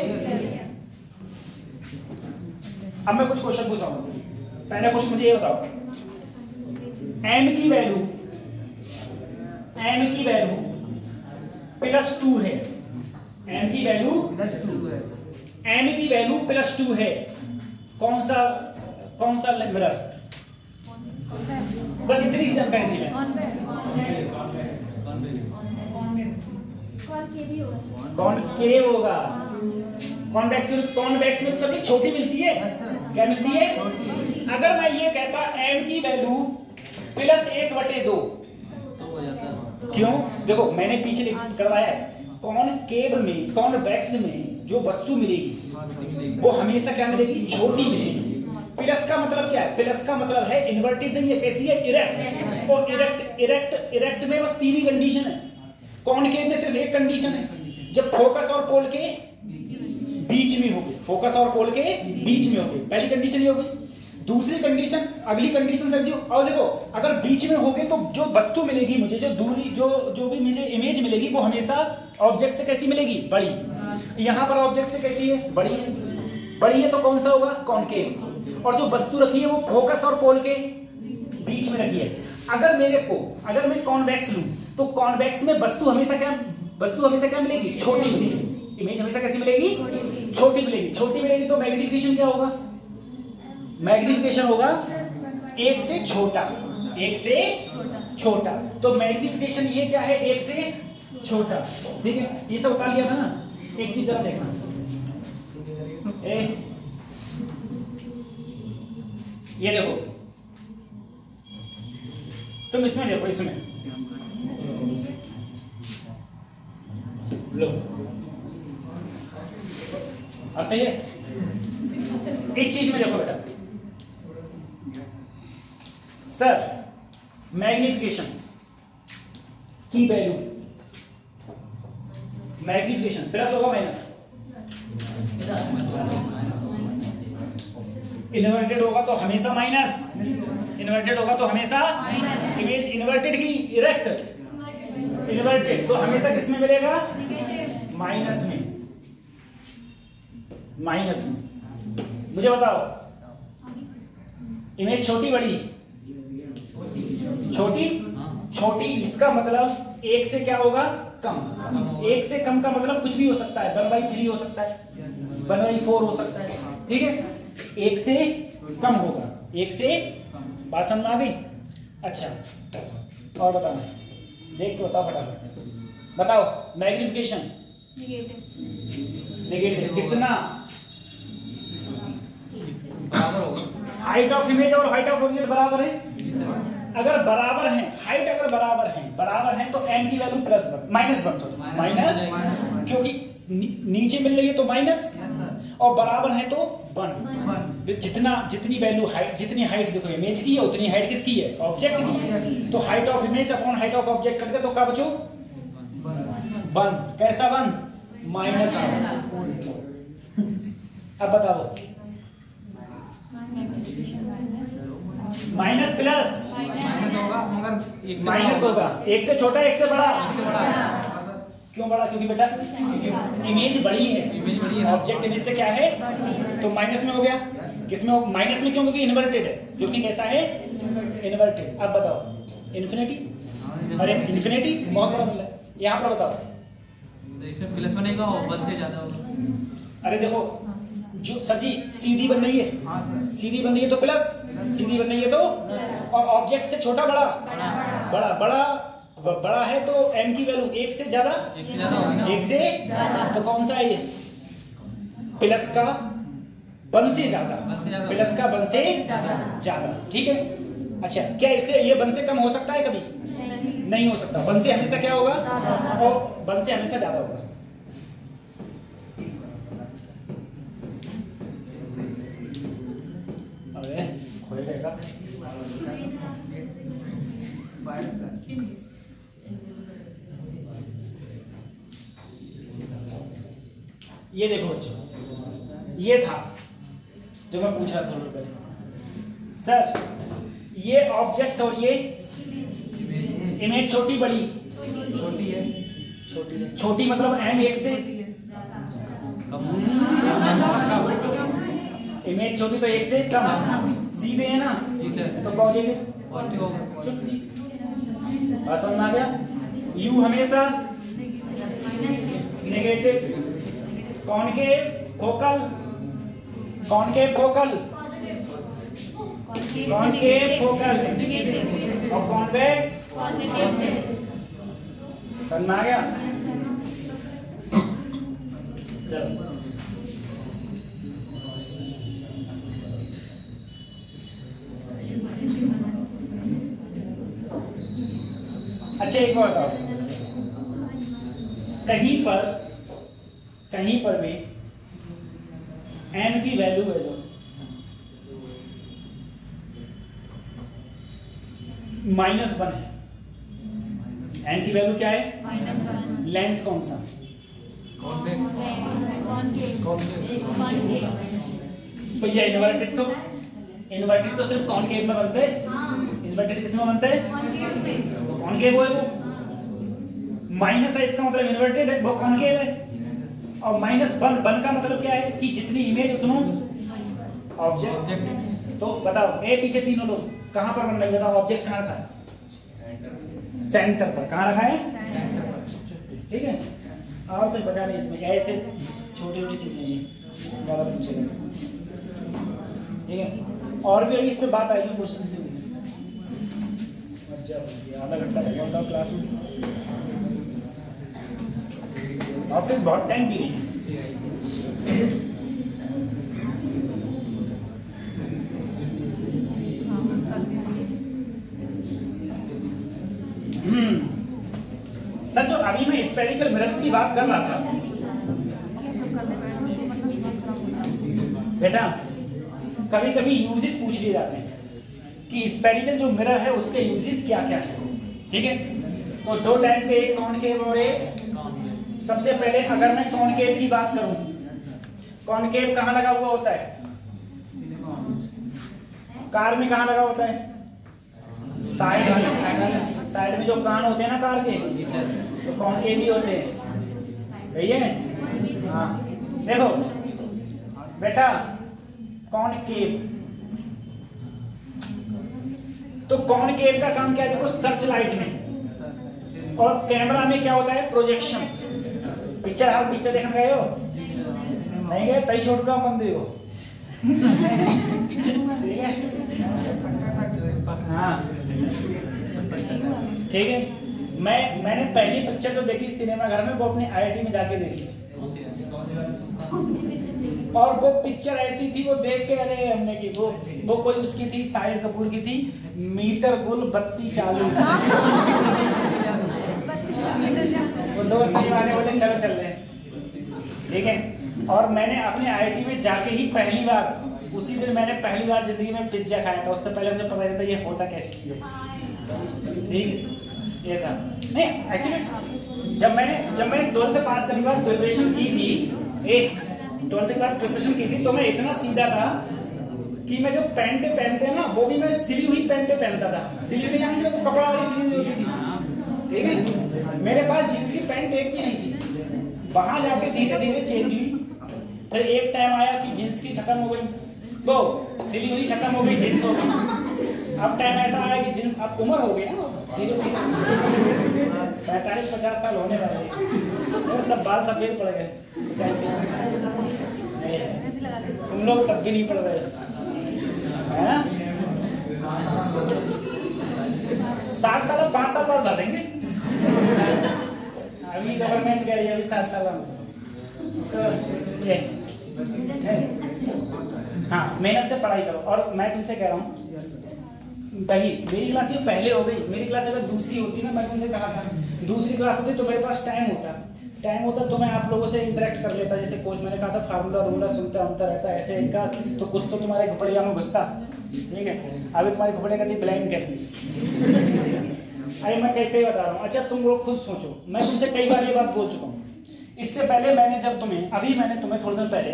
अब मैं कुछ क्वेश्चन पूछा हूं। पहला क्वेश्चन मुझे ये बताओ, m की वैल्यू m की वैल्यू +2 है, m की वैल्यू +2 है, कौन सा मिरर? बस इतनी सी जानकारी दी मैं। कॉनकेव होगा। कॉन्वेक्स में तो सभी छोटी मिलती है, क्या मिलती है? अगर मैं ये कहता m की वैल्यू +1/2 क्यों? देखो मैंने पीछे करवाया है, कॉनकेव में कॉन्वेक्स में जो वस्तु मिलेगी वो हमेशा क्या मिलेगी? छोटी मिलेगी। प्लस का मतलब क्या है? प्लस का मतलब है इन्वर्टेड नहीं है, कैसी है? इरेक्ट। और इरेक्ट में बस 3 ही कंडीशन है। कॉनकेव में सिर्फ एक कंडीशन है, जब फोकस और पोल के बीच में होगी, फोकस और पोल के बीच में होगी, पहली कंडीशन ये हो गई। दूसरी कंडीशन, अगली कंडीशन सर जी, और देखो अगर बीच में होगी तो जो वस्तु मिलेगी मुझे, जो दूरी जो भी मुझे इमेज मिलेगी वो हमेशा ऑब्जेक्ट से कैसी मिलेगी? बड़ी। यहां पर ऑब्जेक्ट से कैसी है? बड़ी है। बड़ी है तो कौन सा होगा? कॉनकेव। और जो वस्तु रखी है वो फोकस और पोल के बीच में रखी है। अगर मैं कॉन्वेक्स लूं तो कॉन्वेक्स में वस्तु हमेशा क्या मिलेगी? छोटी मिलेगी। इमेज हमेशा कैसी मिलेगी? छोटी मिलेगी। छोटी मिलेगी तो मैग्निफिकेशन क्या होगा? मैग्निफिकेशन होगा 1 से छोटा, 1 से छोटा। तो मैग्निफिकेशन ये क्या है? 1 से छोटा। ठीक है, ये सब उतार लिया था ना। एक चीज जरा देखना, ये देखो, तुम इसमें देखो, इसमें लो, अब सही है? इस चीज में देखो बेटा, सर मैग्निफिकेशन की वैल्यू, मैग्निफिकेशन प्लस होगा माइनस? इन्वर्टेड होगा तो हमेशा माइनस, इन्वर्टेड होगा तो हमेशा इमेज इन्वर्टेड की इरेक्ट, इन्वर्टेड तो हमेशा किस में मिलेगा? माइनस में। माइनस में। मुझे बताओ, इमेज छोटी बड़ी? छोटी। छोटी, इसका मतलब 1 से क्या होगा? कम। 1 से कम का मतलब कुछ भी हो सकता है, 1/3 हो सकता है, 1/4 हो सकता है। ठीक है, 1 से कम होगा, 1 से। बात समझ में आ गई? अच्छा, और बताना, देख के बताओ फटाफट। बताओ मैग्निफिकेशन नेगेटिव कितना? बराबर होगा। हाइट ऑफ इमेज और हाइट ऑफ ऑब्जेक्ट बराबर है? अगर बराबर हैं, हाइट अगर बराबर हैं तो m की वैल्यू -1 माइनस, क्योंकि नीचे मिल रही है तो माइनस, और बराबर है तो 1। जितनी वैल्यू हाइट, जितनी हाइट देखो इमेज की है, उतनी हाइट किसकी है? ऑब्जेक्ट की। तो height of image upon height of object करके तो क्या बचो? 1। कैसा 1? माइनस। अब बताओ, माइनस प्लस माइनस होगा, 1 से छोटा 1 से बड़ा। क्यों बड़ा? क्योंकि बेटा इमेज बड़ी है, ऑब्जेक्ट इमेज से क्या है? तो माइनस में हो गया। किसमें हो? माइनस में। क्यों? क्योंकि इन्वर्टेड है। क्योंकि कैसा है? इन्वर्टेड। अब बताओ, इन्फिनिटी? अरे इन्फिनिटी बहुत बड़ा मिला है। यहाँ पर बताओ, इसमें प्लस बनेगा और 1 से ज्यादा होगा। अरे देखो, जो सर जी सीधी बन रही है, सीधी बन रही है तो प्लस, सीधी बन रही है तो, और ऑब्जेक्ट से छोटा बड़ा, बड़ा है तो m की वैल्यू 1 से ज्यादा, 1 से तो कौन सा है ये? प्लस का 1 से ज्यादा, प्लस का 1 से ज्यादा। ठीक है, अच्छा, क्या इससे ये 1 से कम हो सकता है? कभी नहीं हो सकता। 1 से हमेशा क्या होगा? और 1 से हमेशा ज्यादा होगा। अरे खोल देगा। ये देखो बच्चों, ये था जो मैं पूछ रहा था थोड़ी पहले। सर ये ऑब्जेक्ट और ये इमेज छोटी बड़ी? छोटी है। छोटी मतलब m 1 से इमेज छोटी तो 1 से कम, सीधे है ना, तो पॉजिटिव। समझ में आ गया? यू हमेशा negative, concave focal, concave focal, concave focal और कॉन्वेक्स समझ में आ गया? चलो अच्छा एक और बताओ, कहीं पर भी n की वैल्यू है जो -1 है, n की वैल्यू क्या है? लेंस कौन सा? भैया इन्वर्टेड तो सिर्फ कॉनकेव में बनते हैं, इन्वर्टेड किस में बनते हैं? कॉनकेव है वो, माइनस है इसका मतलब इन्वर्टेड है, वो कॉनकेव है। और -1 का मतलब क्या है कि जितनी इमेज उतना ऑब्जेक्ट। तो बताओ ए पीछे तीनों लोग कहां पर बन रही है? बताओ ऑब्जेक्ट कहां रखा है? सेंटर पर। कहां रखा है? ठीक है, और कुछ बचा नहीं इसमें, ऐसे छोटी छोटी चीजें हैं ज्यादा पूछेगा, ठीक है। और भी अभी इस पे बात आएगी, क्वेश्चन आधा घंटा लग गया क्लास में, और प्लीज बहुत टाइम भी नहीं। सर जो अभी मैं स्पेरिकल मिरर्स की बात कर रहा था बेटा, कभी कभी यूजेस पूछ लिए जाते हैं कि स्पेरिकल जो मिरर है उसके यूजेस क्या क्या है, ठीक है। तो दो टाइप के, एक कॉनकेव और एक, सबसे पहले अगर मैं कॉनकेव की बात करूं, कॉनकेव कहां लगा हुआ होता है? कार में कहां लगा होता है? साइड में। साइड में जो कान होते हैं ना कार के, तो कॉनकेव ही होते हैं, सही है? हाँ देखो बेटा, कॉनकेव, तो कॉनकेव का काम क्या है? देखो सर्च लाइट में और कैमरा में क्या होता है? प्रोजेक्शन। पिक्चर हर पिक्चर देखने गए हो? नहीं गए? तई छोड़ रहा हूं बंदे को, ठीक है? हाँ ठीक है। मैंने पहली पिक्चर जो देखी सिनेमा घर में वो अपने IIT में जाके देखी, और वो पिक्चर ऐसी थी, वो देख के अरे हमने की वो कोई उसकी थी, शाहिद कपूर की थी, मीटर गुल बत्ती चालू। वो दोस्त वाले बोले चलो चल रहे, ठीक है। और मैंने अपने IIT में जाके ही पहली बार, उसी दिन मैंने पहली बार जिंदगी में पिज्जा खाया था। उससे पहले मुझे पता नहीं था ये होता कैसी चीज है, ठीक ये था। नहीं एक्चुअली जब मैंने 12th पास करने के बाद प्रिपरेशन की थी, 12th के बाद प्रिपरेशन की थी, तो मैं इतना सीधा था कि मैं जो पैंट पहनते हैं ना, वो भी मैं सिली हुई पैंट पहनता था। सिली हुई जानते हो, वो कपड़ा वाली सिली हुई होती थी, ठीक है। मेरे पास जींस की पैंट एक भी नहीं थी। वहां जाके धीरे धीरे चेंज हुई। फिर एक टाइम आया कि जींस की खत्म हो गई, वो सिली हुई खत्म हो गई, जींस हो गई। अब टाइम ऐसा आया कि जींस, अब उम्र हो गई ना, धीरे धीरे 45-50 साल होने वाले, सब बाल सफेद पड़ गए। तुम लोग तब भी नहीं पड़ रहे है ना? 60 साल 5 साल बाद भर देंगे। अभी गवर्नमेंट कह रही है अभी 60 साल तो ये हाँ, मेहनत से पढ़ाई करो। और मैं तुमसे कह रहा हूँ भाई, मेरी क्लास ये पहले हो गई, मेरी क्लास अगर दूसरी होती ना, मैं तुमसे कहा था दूसरी क्लास होती तो मेरे पास टाइम होता तो मैं आप लोगों से इंटरेक्ट कर लेता। जैसे कोच मैंने कहा था फार्मूला रूमला सुनता उनता रहता ऐसे इनका, तो कुछ तो तुम्हारे घुपड़िया में घुसता, ठीक है। अभी तुम्हारी घुपड़े का थी ब्लैंकेट। अरे मैं कैसे बता रहा हूँ, अच्छा तुम लोग खुद सोचो, मैं तुमसे कई बार ये बात बोल चुका हूँ। इससे पहले मैंने तुम्हें थोड़ी देर पहले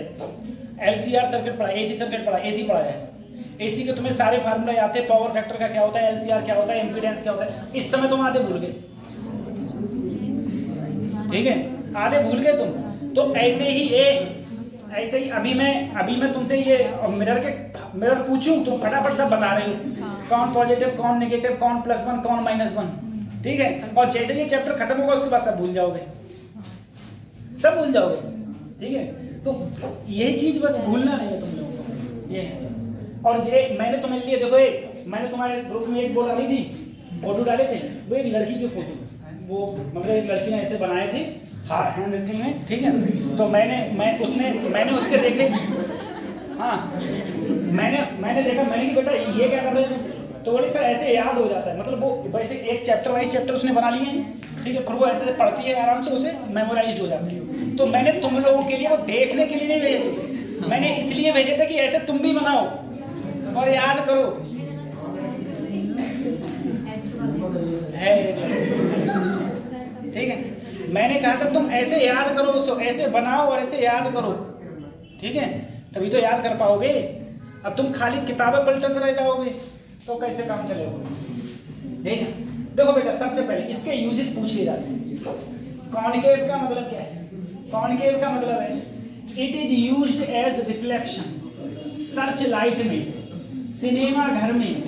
LCR सर्किट पढ़ा, AC सर्किट पढ़ा, AC पढ़ाया है। AC के तुम्हें सारे फार्मूला आते हैं, पावर फैक्टर का क्या होता है, LCR क्या होता है, इम्पीडेंस क्या होता है। इस समय तुम आधे भूल गए, ठीक है, आधे भूल गए तुम। तो ऐसे ही अभी मैं तुमसे ये मिरर पूछूं तो फटाफट सब बता रहे हो, कौन पॉजिटिव, कौन नेगेटिव, कौन +1, कौन -1, ठीक है। और जैसे ये चैप्टर खत्म होगा उसके बाद सब भूल जाओगे, सब भूल जाओगे, ठीक है। तो यही चीज बस भूलना नहीं है तुम लोगों को, ये है। और ये मैंने तुम्हारे लिए देखो, मैंने तुम्हारे ग्रुप में एक बोल रही थी, फोटो डाले थे, वो एक लड़की की फोटो, वो मतलब एक लड़की ने ऐसे बनाए थे हैंड राइटिंग में, ठीक है। तो मैंने उसके देखे, हाँ मैंने देखा, मैंने कि बेटा ये क्या कर रहे थे, तो बोले सर ऐसे याद हो जाता है, मतलब वो वैसे एक चैप्टर वाइज चैप्टर उसने बना लिए हैं, ठीक है, फिर वो ऐसे पढ़ती है आराम से, उसे मेमोराइज हो जाती है। तो मैंने तुम लोगों के लिए वो देखने के लिए नहीं भेजे, मैंने इसलिए भेजे थे कि ऐसे तुम भी बनाओ और याद करो, है ठीक है। मैंने कहा था तुम ऐसे याद करो, ऐसे बनाओ और ऐसे याद करो, ठीक है, तभी तो याद कर पाओगे। अब तुम खाली किताबें पलटते रह जाओगे तो कैसे काम चलेगा, ठीक है। देखो बेटा, सबसे पहले इसके यूजेस पूछ लिए जाते हैं। कॉनकेव का मतलब क्या है? कॉनकेव का मतलब है it is used as reflection, search light में, सिनेमा घर में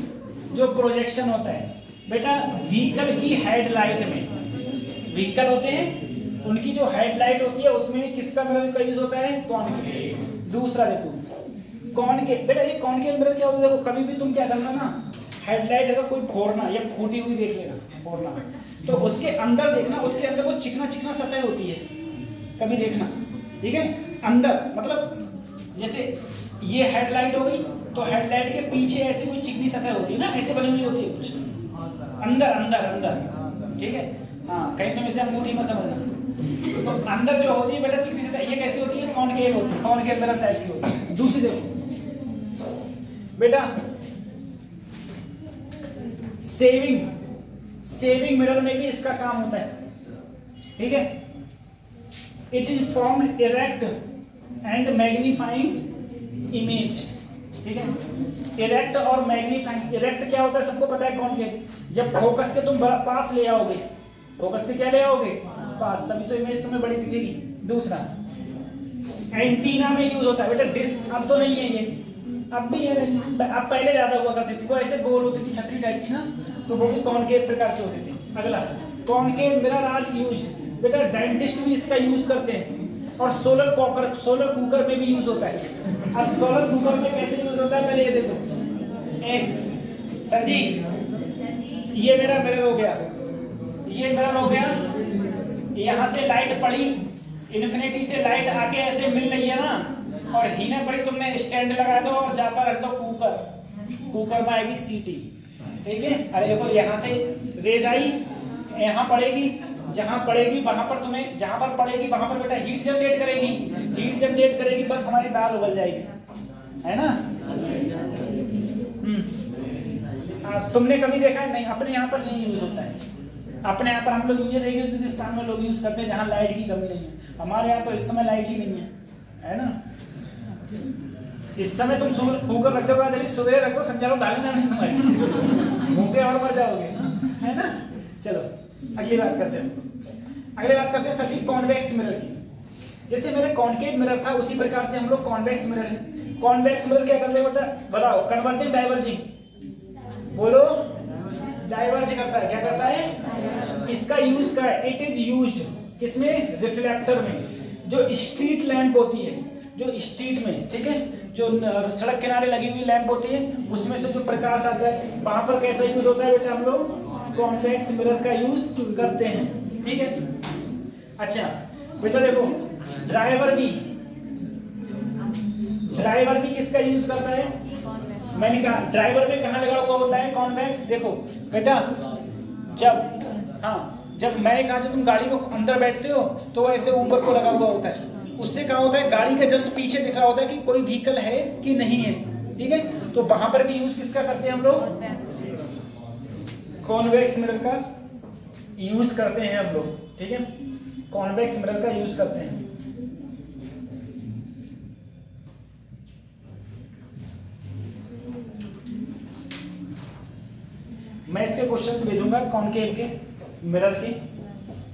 जो प्रोजेक्शन होता है बेटा, व्हीकल की हेडलाइट में, व्हीकल होते हैं उनकी जो हेडलाइट होती है उसमें किसका मिरर का यूज होता है? कॉनकेव। दूसरा देखो कॉनकेव, बेटा ये कॉनकेव मिरर क्या होता है? देखो कभी भी तुम क्या करना ना, हेडलाइट अगर कोई फोड़ना या फूटी हुई देख लेगा, फोड़ना, तो उसके अंदर देखना, उसके अंदर वो चिकना चिकना सतह होती है, कभी देखना, ठीक है। अंदर मतलब जैसे ये हेडलाइट हो गई, तो हेडलाइट के पीछे ऐसी कोई चिकनी सतह होती है ना, ऐसे बनी हुई होती है कुछ अंदर अंदर अंदर, ठीक है। हाँ, कहीं तुम इसे अंगूठी में समझना, तो अंदर जो होती है बेटा चिकनी सतह, ये कैसी होती है? कॉनकेव होती है, कॉनकेव मिरर टाइप की होती है। दूसरी देखो बेटा, सेविंग मिरर में भी इसका काम होता है, ठीक है। It is formed erect and magnifying image, ठीक है। इरेक्ट और मैग्नीफाइंग, इरेक्ट क्या होता है सबको पता है, कॉनकेव, जब फोकस के तुम पास ले आओगे, फोकस के क्या ले आओगे? पास, तभी तो इमेज तुम्हें बड़ी दिखेगी। दूसरा एंटीना में यूज होता है बेटा, डिस्क, अब तो नहीं है ये, अब भी है वैसे, अब पहले ज्यादा हुआ करती थी, वो ऐसे गोल होती थी छतरी टाइप की ना, तो वो भी कॉनकेव प्रकार के होते थे। अगला कॉनकेव मिरर आर यूज, बेटा डेंटिस्ट भी इसका यूज करते हैं, और सोलर कुकर में भी यूज होता है। अब सोलर कुकर में कैसे यूज होता है पहले ये देखो, एक सर जी ये मेरा मिरर हो गया, ये मिरर हो गया, यहाँ से लाइट पड़ी, इन्फिनिटी से लाइट आके ऐसे मिल रही है ना, और हीने पड़ी, तुमने स्टैंड लगा दो और जहाँ पर रख दो कुकर में आएगी सीटी, ठीक है। अरे देखो यहाँ से रेज आई, यहाँ पड़ेगी, जहां पड़ेगी वहां पर तुम्हें, जहां पर पड़ेगी वहां पर बेटा हीट जनरेट करेगी, बस हमारी दाल उबल जाएगी, है ना। तुमने कभी देखा है? नहीं, अपने यहाँ पर नहीं यूज होता है, अपने यहाँ पर हम लोग ये रेगिस्तान में लोग यूज करते हैं जहाँ लाइट की कमी नहीं है। हमारे यहाँ तो इस समय लाइट ही नहीं है ना। इस समय तुम कुकर रख दो, सुबह रखो, समझा लो दाल ना नहीं तुम्हारी, भूखे और मर जाओगे, है ना। चलो अगली बात करते हैं सर जी कॉन्वेक्स मिरर की। जैसे मेरे कॉनकेव मिरर था उसी प्रकार से हम लोग कॉन्वेक्स मिरर है। कॉन्वेक्स मिरर क्या करते हैं बेटा बताओ? कन्वर्जिंग डाइवर्जिंग, बोलो। डाइवर्ज करता है, क्या करता है? इसका यूज का है, इट इज यूज्ड किसमें? रिफ्लेक्टर में। जो स्ट्रीट लैंप होती है, जो स्ट्रीट में, ठीक है, जो सड़क किनारे लगी हुई लैंप होती है, उसमें से जो प्रकाश आता है, वहां पर कैसा यूज होता है बेटा? हम लोग कॉन्वेक्स मिरर का यूज करते हैं, ठीक है। अच्छा बेटा देखो, ड्राइवर भी किसका यूज करता है? मैंने कहा ड्राइवर में कहाँ लगा हुआ होता है कॉन्वेक्स? देखो बेटा, जब मैंने कहा जब तुम गाड़ी में अंदर बैठते हो तो वो ऐसे ऊपर को लगा हुआ होता है, उससे क्या होता है? गाड़ी के जस्ट पीछे दिख रहा होता है कि कोई व्हीकल है कि नहीं है, ठीक है। तो वहां पर भी यूज किसका करते हैं हम लोग? कॉन्वेक्स मिरर का यूज करते हैं हम लोग, ठीक है। कॉन्वेक्स मिरर का यूज करते हैं। मैं इसके क्वेश्चंस भेजूंगा कॉनकेव के मिरर के,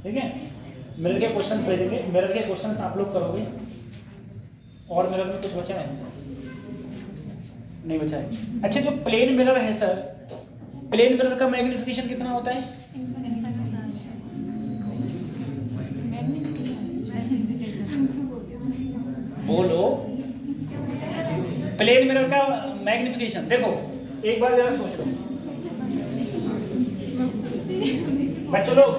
ठीक है। मिरर के क्वेश्चंस भेजेंगे, मिरर के क्वेश्चंस आप लोग करोगे। और मिरर में कुछ बचा है? नहीं बचा है। अच्छा जो प्लेन मिरर है सर, प्लेन मिरर का मैग्निफिकेशन कितना होता है? बोलो प्लेन मिरर का मैग्निफिकेशन। देखो एक बार जरा सोच लो बच्चों लोग,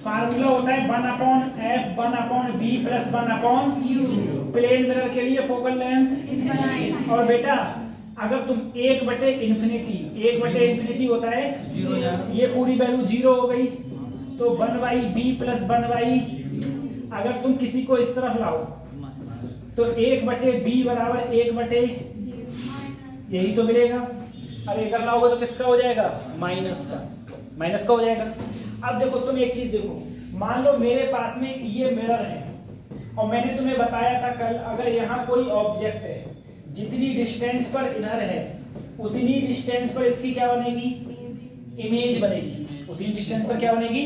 फार्मूला होता है 1/f 1/b plus 1/u plane mirror के लिए फोकल लेंथ। और बेटा अगर तुम 1/इंफिनिटी होता है, ये पूरी वैल्यू 0 हो गई, तो 1/b प्लस 1/, अगर तुम किसी को इस तरफ लाओ तो 1/b बराबर 1/, यही तो मिलेगा। अरे इधर लाओगे तो किसका हो जाएगा? माइनस का हो जाएगा। अब देखो तुम एक चीज देखो, मान लो मेरे पास में ये मिरर है और मैंने तुम्हें बताया था कल, अगर यहाँ कोई ऑब्जेक्ट है, जितनी डिस्टेंस पर इधर है उतनी डिस्टेंस पर इसकी क्या बनेगी? इमेज बनेगी। उतनी डिस्टेंस पर क्या बनेगी?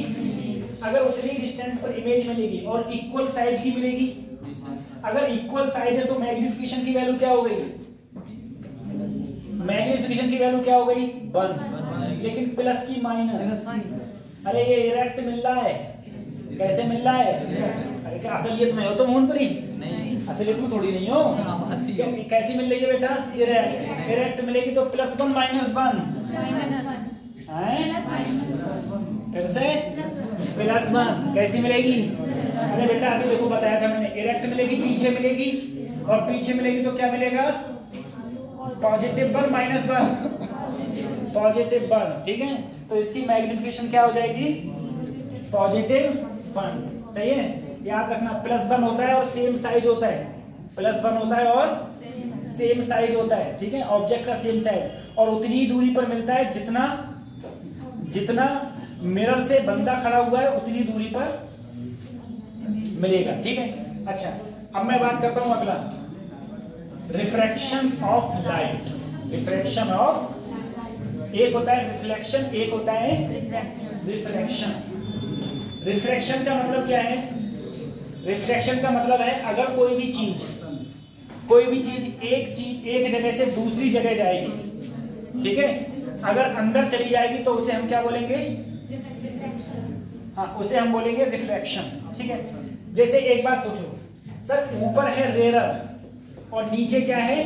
अगर उतनी डिस्टेंस पर इमेज मिलेगी और इक्वल साइज की मिलेगी। अगर इक्वल साइज है तो मैग्निफिकेशन की वैल्यू क्या हो गई? मैग्निफिकेशन की वैल्यू क्या हो गई? 1। लेकिन प्लस की माइनस। अरे ये इरेक्ट मिल रहा है, कैसे मिल रहा है? अरे क्या असलियत में हो तुम हुनपुरी? नहीं, असलियत में थोड़ी नहीं हो। कैसी मिल रही है बेटा? इरेक्ट मिलेगी तो +1 -1 फिर से +1 कैसी मिलेगी? अरे बेटा अभी देखो बताया था मैंने, इरेक्ट मिलेगी पीछे मिलेगी, और पीछे मिलेगी तो क्या मिलेगा? +1 -1 ठीक है। तो इसकी मैग्निफिकेशन क्या हो जाएगी? +1। सही है, याद रखना +1 होता है और सेम साइज होता है। +1 होता है और सेम साइज होता है, ठीक है, ऑब्जेक्ट का सेम साइज, और उतनी ही दूरी पर मिलता है जितना मिरर से बंदा खड़ा हुआ है उतनी दूरी पर मिलेगा, ठीक है। अच्छा अब मैं बात करता हूं अगला, refraction of light. Refraction of, एक होता है रिफ्लेक्शन, एक होता है रिफ्रैक्शन। रिफ्रैक्शन का मतलब क्या है? रिफ्रैक्शन का मतलब है अगर कोई भी चीज एक जगह से दूसरी जगह जाएगी, ठीक है, अगर अंदर चली जाएगी तो उसे हम क्या बोलेंगे? हाँ, उसे हम बोलेंगे रिफ्रैक्शन, ठीक है। जैसे एक बात सोचो सर, ऊपर है रेरर और नीचे क्या है?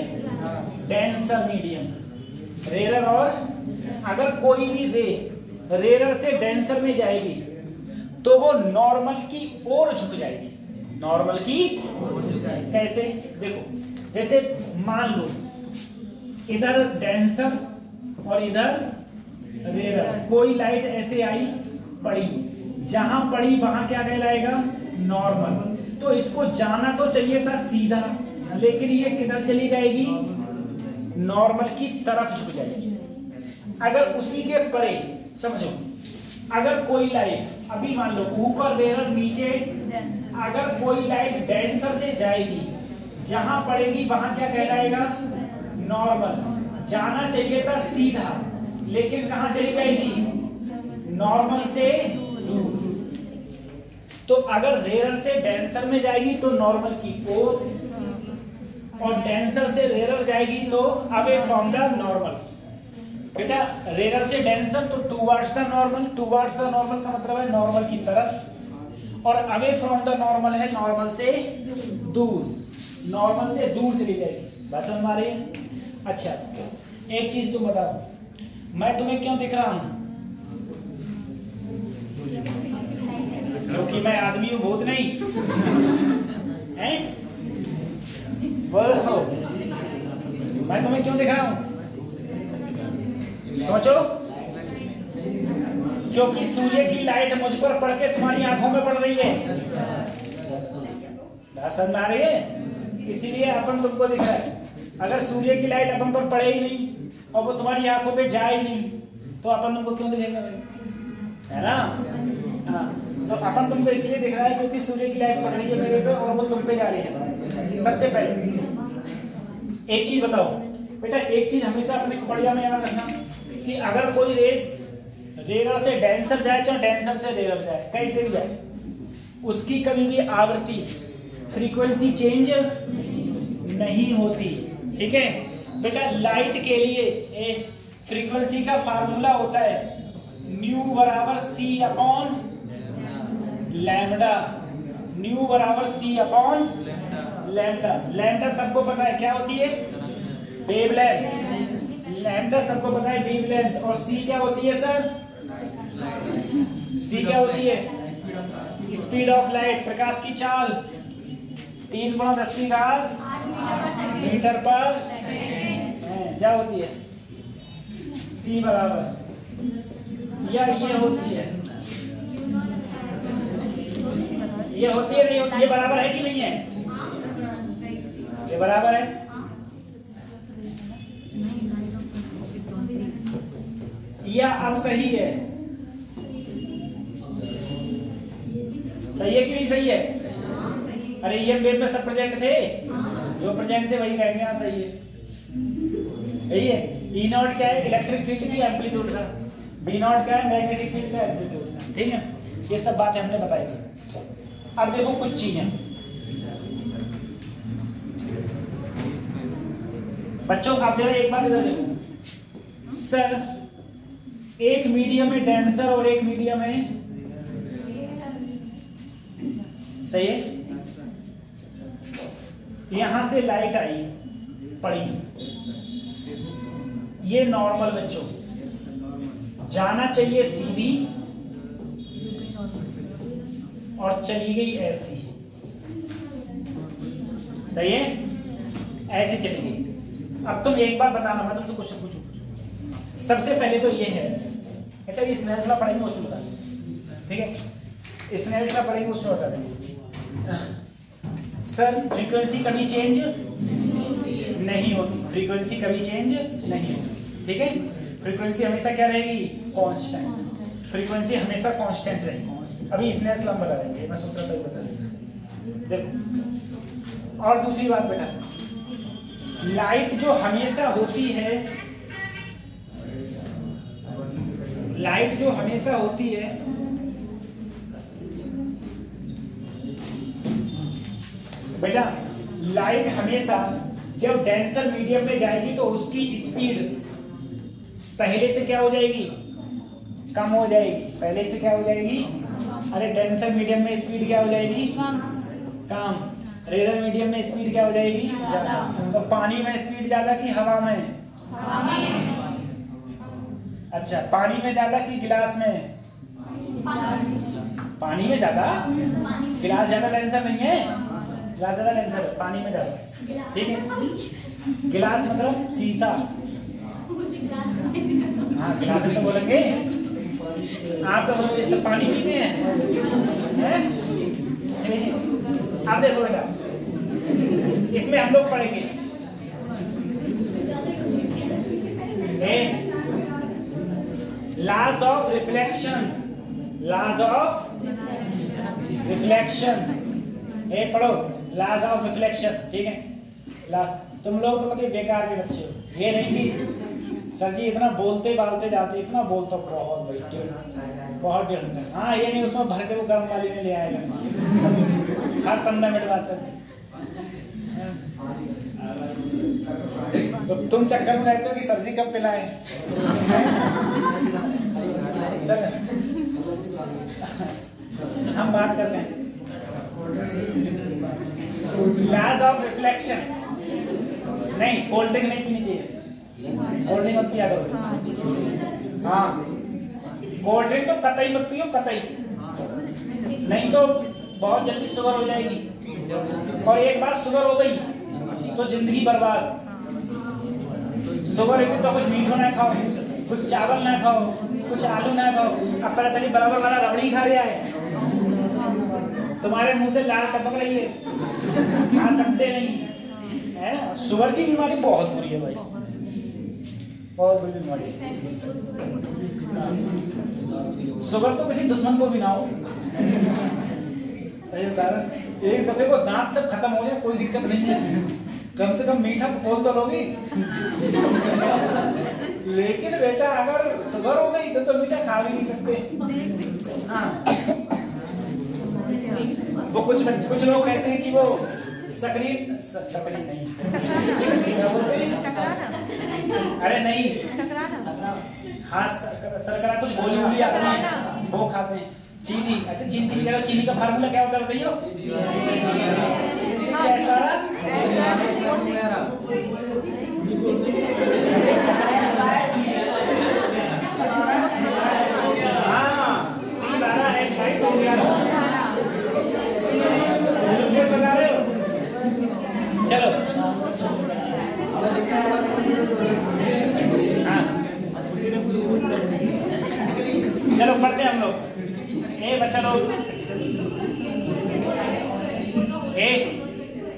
Denser medium. रेरर, और अगर कोई भी रे रेरर से डेंसर में जाएगी तो वो नॉर्मल की ओर झुक जाएगी। नॉर्मल की कैसे? देखो जैसे मान लो इधर डेंसर और इधर रेरर, कोई लाइट ऐसे आई पड़ी, जहां पड़ी वहां क्या कहलाएगा? नॉर्मल। तो इसको जाना तो चाहिए था सीधा, लेकिन ये किधर चली जाएगी? नॉर्मल की तरफ झुक जाएगी। अगर उसी के परे समझो, अगर कोई लाइट, अभी मान लो ऊपर रेरर नीचे, अगर कोई लाइट डेंसर से जाएगी, जहां पड़ेगी वहां क्या कहलाएगा? नॉर्मल। जाना चाहिए था सीधा, लेकिन कहां चली जाएगी? नॉर्मल से दूर। तो अगर रेरर से डेंसर में जाएगी तो नॉर्मल की ओर, और डेंसर से रेरर जाएगी तो अवे फ्रॉम द नॉर्मल। बेटा रेरर से डेंसर तो towards the normal, towards the normal का मतलब है नॉर्मल की तरफ, और अवे फ्रॉम द नॉर्मल है नॉर्मल से दूर, नॉर्मल से दूर चली जाएगी। बस समझ आ रही है? अच्छा एक चीज तुम बताओ, मैं तुम्हें क्यों दिख रहा हूं? क्योंकि मैं आदमी हूं, भूत नहीं हैं? बोलो मैं तुम्हें क्यों दिख रहा हूं? सोचो, क्योंकि सूर्य की लाइट मुझ पर पड़ के तुम्हारी आंखों में पड़ रही है। समझ आ रही है? इसीलिए अपन तुमको दिख रहा है। अगर सूर्य की लाइट अपन पर पड़े ही नहीं और वो तुम्हारी आंखों पे जाए ही नहीं, तो अपन तुमको क्यों दिखेगा? है ना? हाँ, तो अपन तुमको इसलिए दिख रहा है क्योंकि सूर्य की लाइट पड़ रही है मेरे पे और वो तुम पे जा रही है। सबसे पहले एक चीज बताओ बेटा, एक चीज हमेशा अपने खोपड़िया में याद रखना कि अगर कोई रेस रेरर से डेंसर जाए चाहे डेंसर से रेरर जाए, कैसे भी जाए, उसकी कभी भी आवृत्ति फ्रीक्वेंसी चेंज नहीं होती, ठीक है बेटा। लाइट के लिए फ्रीक्वेंसी का फार्मूला होता है न्यू बराबर C अपॉन लैम्डा। न्यू बराबर C अपॉन लैम्डा। लैम्डा सबको पता है क्या होती है? वेवलेंथ। लैम्डा सबको पता है वेवलेंथ। और सी क्या होती है सर? सी क्या होती है? स्पीड ऑफ लाइट, प्रकाश की चाल। 3×10⁻⁸ मीटर पर क्या होती है? सी बराबर या ये होती है, ये होती है नहीं होती? ये बराबर है कि नहीं है? ये बराबर है। या अब सही है? सही है कि नहीं सही है? अरे ये वेव में सब प्रेजेंट थे, जो प्रेजेंट थे वही कहेंगे हाँ सही है। यही है। ई नॉट क्या है? इलेक्ट्रिक फील्ड की एम्पलीट्यूड था। बी नॉट क्या है? मैग्नेटिक फील्ड का एम्पलीट्यूड था। ठीक है, ये सब बातें हमने बताई थी। अब देखो कुछ चीजें बच्चों, आप जरा एक बार इधर देखो। सर एक मीडियम में डेंसर और एक मीडियम में, सही है? यहां से लाइट आई पड़ी, ये नॉर्मल बच्चों, जाना चाहिए सीधी और चली गई ऐसी, सही है? ऐसे चली गई। अब तुम एक बार बताना, मैं तुमसे क्वेश्चन पूछूं। सबसे पहले तो ये है, अच्छा ये स्नेल्स लॉ पढ़ेंगे उसमें बता देंगे, ठीक है? स्नेल्स लॉ पढ़ेंगे उसमें बता देंगे। सर फ्रीक्वेंसी कभी चेंज नहीं होती, फ्रीक्वेंसी कभी चेंज नहीं होती, ठीक है? फ्रीक्वेंसी हमेशा क्या रहेगी? कांस्टेंट। फ्रीक्वेंसी हमेशा कांस्टेंट रहेगी। अभी स्नेल्स लॉ बता देंगे, मैं सूत्र तक बता देंगे। देखो और दूसरी बात बेटा, लाइट जो हमेशा होती है, लाइट जो हमेशा होती है, बेटा लाइट हमेशा जब डेंसर मीडियम में जाएगी तो उसकी स्पीड पहले से क्या हो जाएगी? कम हो जाएगी। पहले से क्या हो जाएगी? अरे डेंसर मीडियम में स्पीड क्या हो जाएगी? कम। रेयर मीडियम में स्पीड क्या हो जाएगी? ज्यादा। तो पानी में स्पीड ज्यादा कि हवा में? अच्छा, पानी में ज्यादा कि गिलास में? पानी में ज्यादा। गिलास ज्यादा डेंसर नहीं है, गिलास ज्यादा डेंसर है, पानी में ज्यादा, ठीक है? गिलास मतलब शीशा। हाँ गिलास में तो बोलेंगे। आप लोग ये सब पानी पीते हैं? आप देखो बेटा, इसमें हम लोग पढ़ेंगे laws of reflection. Laws of reflection, पढ़ो लॉज ऑफ रिफ्लेक्शन, ठीक है? तुम लोग तो कभी बेकार के बच्चे हो। ये नहीं कि सर जी इतना बोलते बालते जाते, इतना बोलते बहुत भाई, बहुत डेढ़। हाँ ये नहीं उसमें भर के वो गर्म वाली में ले आएगा हर 15 मिनट बाद सर। तो तुम चक्कर में रहते हो कि सब्जी कब पिलाएं? हम बात करते हैं लॉज ऑफ रिफ्लेक्शन। नहीं कोल्ड ड्रिंक नहीं पीनी चाहिए, कोल्ड ड्रिंक मत पिया करो। हाँ कोल्ड ड्रिंक तो कतई मत पियो, कतई नहीं तो बहुत जल्दी शुगर हो जाएगी, और एक बार शुगर हो गई तो जिंदगी बर्बाद। शुगर होगी तो कुछ मीठो ना खाओ, कुछ चावल ना खाओ, कुछ आलू ना खाओ। अब पता चली बराबर वाला रबड़ी खा रहा है, तुम्हारे मुंह से लाल टपक रही है, खा सकते नहीं है। शुगर की बीमारी बहुत बुरी है भाई, बहुत बुरी बीमारी। शुगर तो किसी दुश्मन को भी ना हो, सही बता रहा। एक दफे को दांत सब खत्म हो जाए कोई दिक्कत नहीं है, कम से कम मीठा बोल तो लोगी। लेकिन बेटा अगर शुगर हो गई तो मीठा खा भी नहीं सकते। हाँ वो कुछ लोग कहते हैं कि वो सकरी नहीं क्या बोलते हैं? अरे नहीं, हाँ सरकरा कुछ गोली वोली आती है वो खाते हैं। चीनी, अच्छा चीनी का फार्मूला क्या होता है बताइए? स्ट्रेच वाला हाँ, C12H22 बता रहे हो? चलो हाँ, चलो पढ़ते हैं हम लोग। ए बच्चा लोग, ए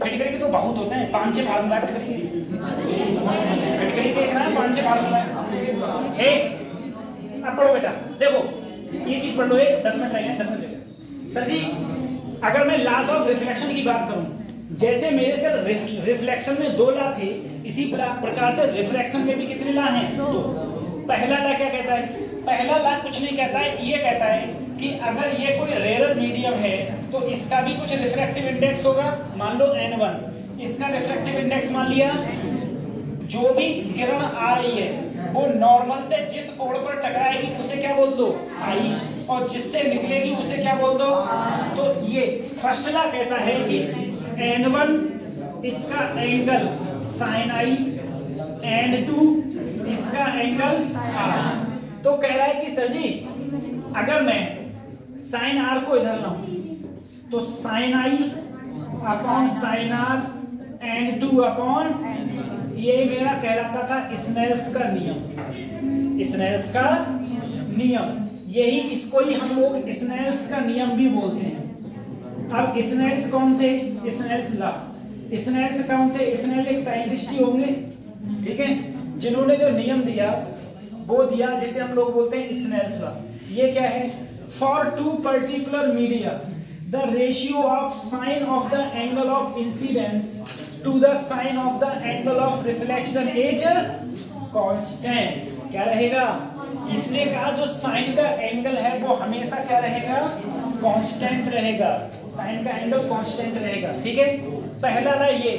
कटकरी के तो बहुत होते हैं, 5-6 फार्मूला कटकरी के, एक ना 5-6 फार्मूला। ए अब पढ़ो बेटा, देखो ये चीज पढ़ लो, 10 मिनट लगेंगे, 10 मिनट लगेंगे। सर जी अगर मैं लॉज ऑफ रिफ्लेक्शन की बात करूं, जैसे मेरे से रिफ्लेक्शन में 2 लॉ थे, इसी प्रकार से रिफ्रैक्शन में भी कितने लॉ हैं? 2। पहला लॉ क्या कहता है? पहला लॉ कुछ नहीं कहता है, ये कहता है कि अगर ये कोई रेयर मीडियम है तो इसका भी कुछ रिफ्रैक्टिव इंडेक्स होगा। मान लो n1, इसका रिफ्रैक्टिव इंडेक्स मान लिया। जो भी किरण आ रही है वो नॉर्मल से जिस कोण पर टकराएगी उसे क्या बोल दो? आई, और जिससे निकलेगी उसे क्या बोल दो? तो ये फर्स्ट लॉ कहता है कि n1 इसका एंगल sin i, n2 इसका एंगल r। तो कह रहा है कि सर जी अगर मैं sin r को इधर लाऊं तो sin i upon sin r n2 upon, ये मेरा कहलाता था स्नेल्स का नियम। स्नेल्स का नियम, यही इसको ही हम लोग स्नेल्स का नियम भी बोलते हैं। अब स्नेल्स कौन थे? Snell's law. स्नेल्स कौन थे? स्नेल एक साइंटिस्ट ही होंगे, ठीक है, जिन्होंने जो नियम दिया वो दिया जिसे हम लोग बोलते हैं स्नेल्स लॉ। ये क्या है? For 2 particular media the ratio of sine of the angle of incidence to the sine of the angle of reflection is constant. क्या रहेगा? इसने कहा जो साइन का एंगल है वो हमेशा क्या रहेगा? कांस्टेंट रहेगा। साइन का एंगल कांस्टेंट रहेगा, ठीक है। पहला ला ये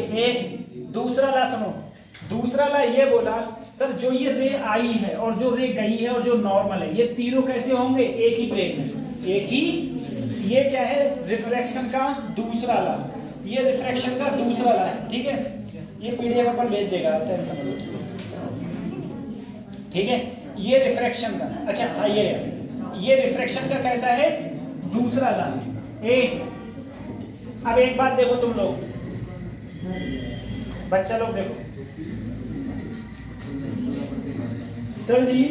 दूसरा ला सुनो, दूसरा ला ये बोला सर जो ये रे आई है और जो रे गई है और जो नॉर्मल है, ये तीनों कैसे होंगे? एक ही प्लेन में, एक ही। ये क्या है? रिफ्रैक्शन का दूसरा ला, ये रिफ्रैक्शन का दूसरा ला है, ठीक है। ये पीडीएफ अपन भेज देगा, टेंशन मत लो, ठीक है। ये रिफ्रैक्शन का, अच्छा हाँ ये रिफ्रैक्शन का कैसा है? दूसरा ला। अब एक बात देखो तुम लोग, बच्चा लोग देखो, सर जी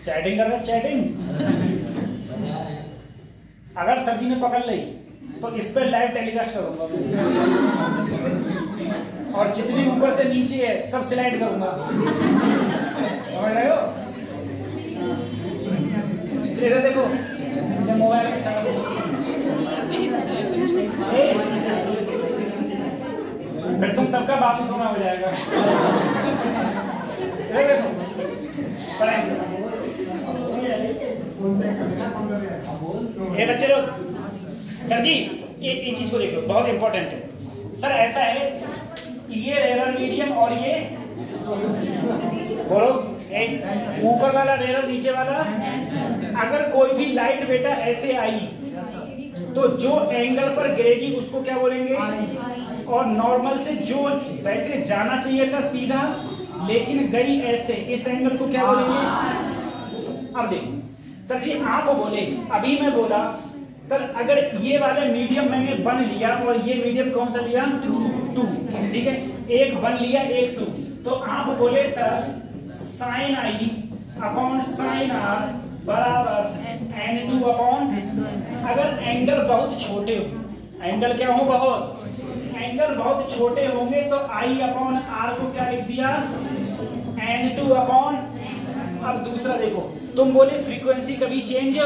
चैटिंग कर रहा, चैटिंग। अगर सर जी ने पकड़ ली तो इस पर लाइव टेलीकास्ट करूंगा और जितनी ऊपर से नीचे है सब स्लाइड करूंगा, समझ रहे हो? इधर देखो, मोबाइल फिर तुम सबका वापिस होना हो जाएगा। देखो ये बच्चे लोग, सर जी ये चीज को देख लो, बहुत इंपॉर्टेंट है। सर ऐसा है ये रेयर मीडियम और ये बोलो एक ऊपर वाला रेयर नीचे वाला, अगर कोई भी लाइट बेटा ऐसे आई तो जो एंगल पर गिरेगी उसको क्या बोलेंगे? और नॉर्मल से जो वैसे जाना चाहिए था सीधा लेकिन गई ऐसे, इस एंगल को क्या बोलेंगे? अब देखो सर जी आप बोले, अभी मैं बोला सर अगर ये वाला मीडियम मैंने 1 लिया और ये मीडियम कौन सा लिया? 2, ठीक है, एक 1 लिया एक 2, तो आप बोले sir sine I upon sine R बराबर n2 अपॉन, अगर एंगल बहुत छोटे हो, एंगल क्या हो? बहुत एंगल बहुत छोटे होंगे तो आई अपॉन आर को क्या लिख दिया? n2 upon. अब दूसरा देखो, तुम बोले फ्रीक्वेंसी कभी चेंज,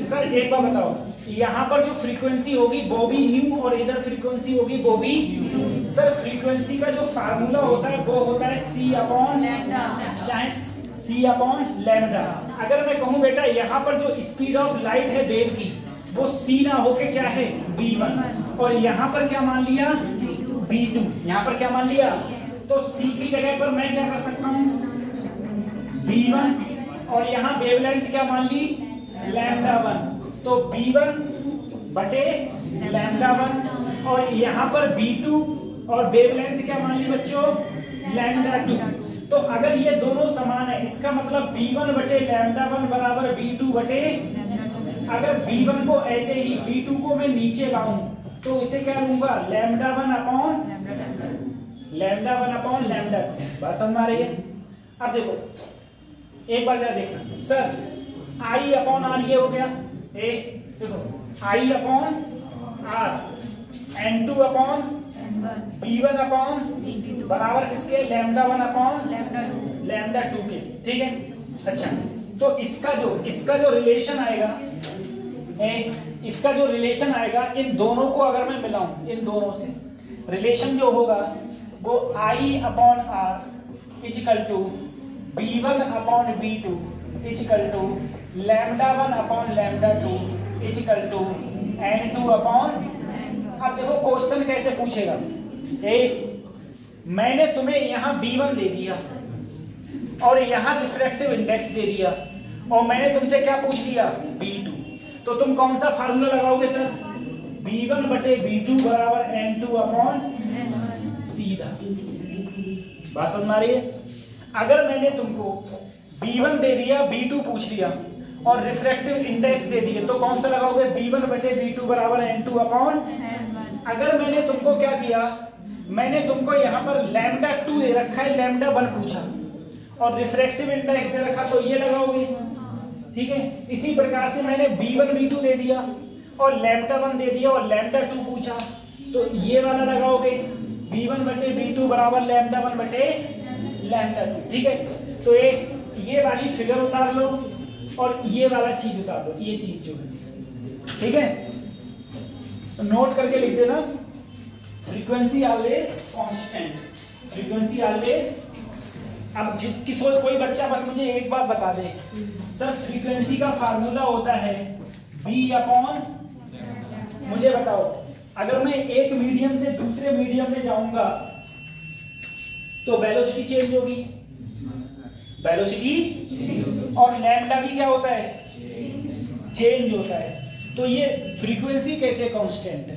सर एक बार बताओ, यहाँ पर जो फ्रीक्वेंसी होगी वो भी न्यू और इधर फ्रीक्वेंसी होगी वो भी न्यू। सर फ्रीक्वेंसी का जो फार्मूला होता है वो होता है c अपॉन, चाहे c अपॉन लैम्डा। अगर मैं कहूँ बेटा यहाँ पर जो स्पीड ऑफ लाइट है वेव की वो c ना होके क्या है? v1, और यहाँ पर क्या मान लिया? v2, यहाँ पर क्या मान लिया? तो c की जगह पर मैं क्या कर सकता हूँ? v1, और यहाँ वेवलेंथ क्या मान ली? लैम्डा 1, तो b1 बटे लैम्डा 1, और यहाँ पर b2 और वेवलेंथ क्या मान ली बच्चों, लैम्डा 2। तो अगर ये दोनों समान है, इसका मतलब b1 बटे लैम्डा 1 बराबर b2 बटे, अगर b1 को ऐसे ही b2 को मैं नीचे लाऊं तो इसे क्या लूंगा, लैम्डा 1 अपॉन लैम्डा 2। बात समझ में आ रही है? अब देखो एक बार जरा देखना सर, आई अपॉन आर ये हो गया, देखो I upon R, N2 upon B1 upon बराबर किसके, लैम्डा 1 अपॉन लैम्डा 2 के, ठीक है। अच्छा, तो इसका जो रिलेशन आएगा, इसका जो रिलेशन आएगा इन दोनों को अगर मैं मिलाऊं, इन दोनों से रिलेशन जो होगा वो I upon R equal to B1 upon B2 equal to lambda 1 upon lambda 2 equal to N2 upon. अब देखो क्वेश्चन कैसे पूछेगा, मैंने तुम्हें यहाँ B1 दे दिया और यहाँ रिफ्रैक्टिव इंडेक्स दे दिया, और मैंने तुमसे क्या पूछ लिया, B2, तो तुम कौन सा फार्मूला लगाओगे सर, B1 बटे B2 बराबर N2 अपॉन, सीधा। बात समझ में आ रही है? अगर मैंने तुमको B1 दे दिया, B2 पूछ लिया और रिफ्रैक्टिव इंडेक्स दे दिए, तो कौन सा लगाओगे, B1 बटे B2 बराबर N2 अपॉन। अगर मैंने तुमको क्या किया, मैंने तुमको यहाँ पर लैम्डा 2 दे रखा है, लैम्डा 1 पूछा और रिफ्रैक्टिव इंडेक्स दे रखा, तो ये लगाओगे, ठीक है। इसी प्रकार से मैंने B1 B2 दे दिया और लैम्डा 1 दे दिया और लैम्डा 2 पूछा, तो ये वाला लगाओगे, B1 बटे B2 बराबर लैम्डा 1 बटे लैम्डा 2, ठीक है। तो ये वाली फिगर उतार लो और ये वाला चीज उतार लो, ये चीज जो है, ठीक है। तो नोट करके लिख देना, frequency always constant, frequency always. अब कोई बच्चा बस मुझे एक बात बता दे सर, फ्रीक्वेंसी का फार्मूला होता है B अपॉन, मुझे बताओ अगर मैं एक मीडियम से दूसरे मीडियम में जाऊंगा तो वेलोसिटी चेंज होगी, वेलोसिटी, और लैम्डा भी क्या होता है, चेंज होता है। तो ये फ्रीक्वेंसी कैसे कांस्टेंट है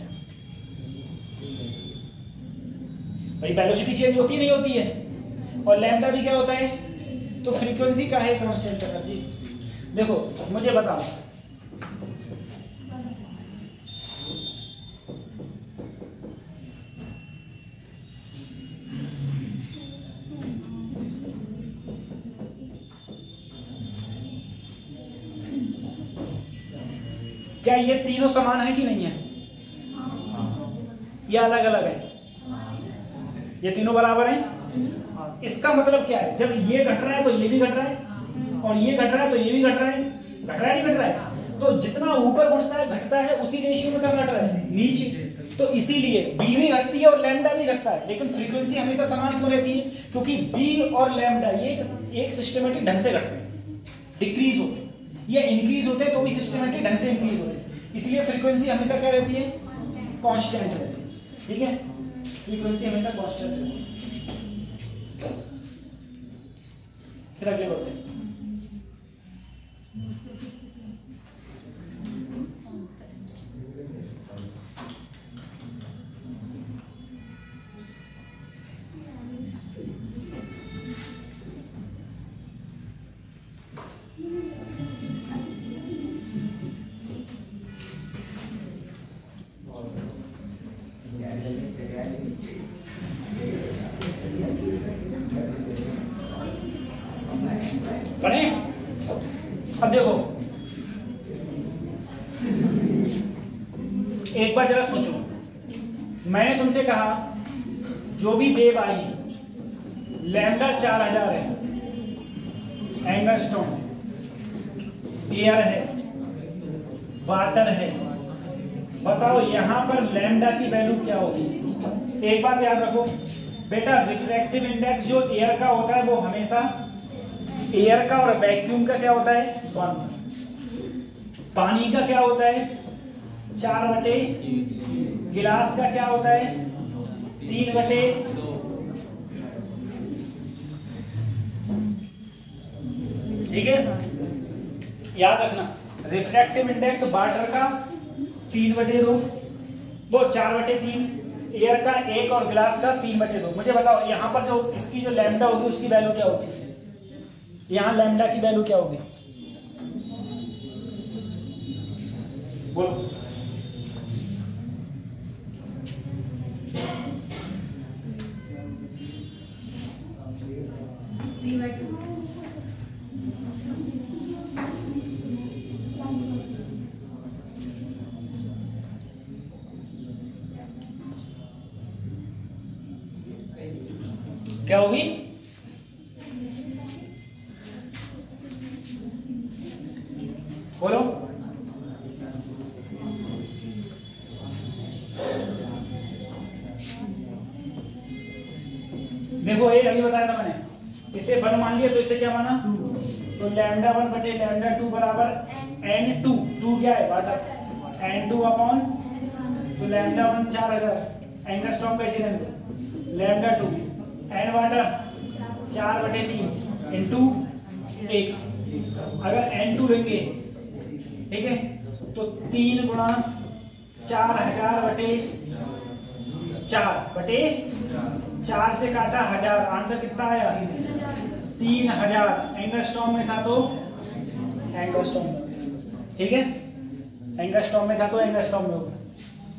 भाई, वेलोसिटी चेंज होती नहीं होती है, और लैम्डा भी क्या होता है, तो फ्रीक्वेंसी का है कांस्टेंट है जी। देखो मुझे बताओ, क्या ये तीनों समान है कि नहीं है, या अलग अलग है, ये तीनों बराबर हैं। इसका मतलब क्या है, जब ये घट रहा है तो ये भी घट रहा है, और ये घट रहा है तो ये भी घट रहा है, घट रहा है नहीं घट रहा है, तो जितना ऊपर बढ़ता है घटता है उसी रेशियो में क्या घट रहा है, नीचे। तो इसीलिए बी भी घटती है और लैम्डा भी घटता है, लेकिन फ्रीक्वेंसी हमेशा समान क्यों रहती है, क्योंकि बी और लैम्डा ये एक सिस्टमेटिक ढंग से घटते हैं, डिक्रीज होते हैं, ये इंक्रीज होते हैं तो भी सिस्टमेटिक ढंग से इंक्रीज होते हैं, इसलिए फ्रीक्वेंसी हमेशा क्या रहती है, कांस्टेंट रहती है, ठीक है। फ्रीक्वेंसी हमेशा कांस्टेंट रहती है। फिर अगले बढ़ते हैं। पढ़ें? अब देखो एक बार जरा सोचो, मैंने तुमसे कहा जो भी वेव आई लैम्डा 4000 है, एंगस्ट्रॉम, एयर है, वाटर है, बताओ यहां पर लैम्डा की वैल्यू क्या होगी। एक बात याद रखो बेटा, रिफ्रैक्टिव इंडेक्स जो एयर का होता है वो हमेशा, एयर का और वैक्यूम का क्या होता है 1, पानी का क्या होता है 4/, गिलास का क्या होता है 3/2, ठीक है, याद रखना। रिफ्रैक्टिव इंडेक्स वाटर का 3/2, वो 4/3, एयर का 1 और ग्लास का 3/2। मुझे बताओ यहाँ पर जो इसकी जो लैम्डा होगी उसकी वैल्यू क्या होगी? यहाँ लैम्डा की वैल्यू क्या होगी? बोलो। क्या होगी? बोलो। देखो ये अभी बताया था मैंने, इसे 1 मान लिया तो इसे क्या माना? 2। तो λ1 बटे λ2 बराबर n2। 2 क्या है? वाटर। n2 अपॉन, तो λ1 4000 एंगस्ट्रॉम कैसे लेंगे? λ2 n वाटर 4/3 इंटू 1। अगर n2 लेंगे, ठीक है, तो 3 गुणा 4000/4 से काटा 1000, आंसर कितना आया? 3000 एंगस्ट्रॉम में था तो एंगस्ट्रॉम में, ठीक है, एंगस्ट्रॉम में था तो एंगस्ट्रॉम में होगा।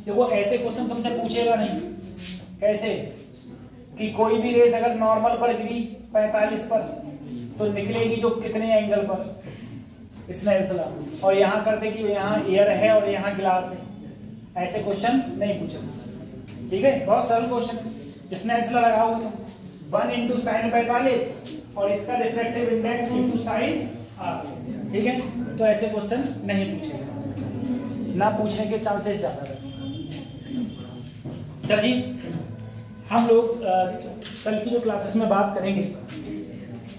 देखो ऐसे क्वेश्चन तुमसे पूछेगा नहीं। कैसे? कि कोई भी रेस अगर नॉर्मल पर गिरी 45 पर तो निकलेगी जो कितने एंगल पर? Snell's law. और यहाँ करते कि यहाँ एयर है और यहाँ ग्लास है, ऐसे क्वेश्चन नहीं पूछे, ठीक है, बहुत सरल क्वेश्चन। स्नेल्स लॉ लगाओगे तो 1 × sin 45 और इसका रिफ्रैक्टिव इंडेक्स × sin r, ठीक है, तो ऐसे क्वेश्चन नहीं पूछेगा, ना पूछने के चांसेस ज्यादा है। सर जी हम लोग कल की जो क्लासेस में बात करेंगे,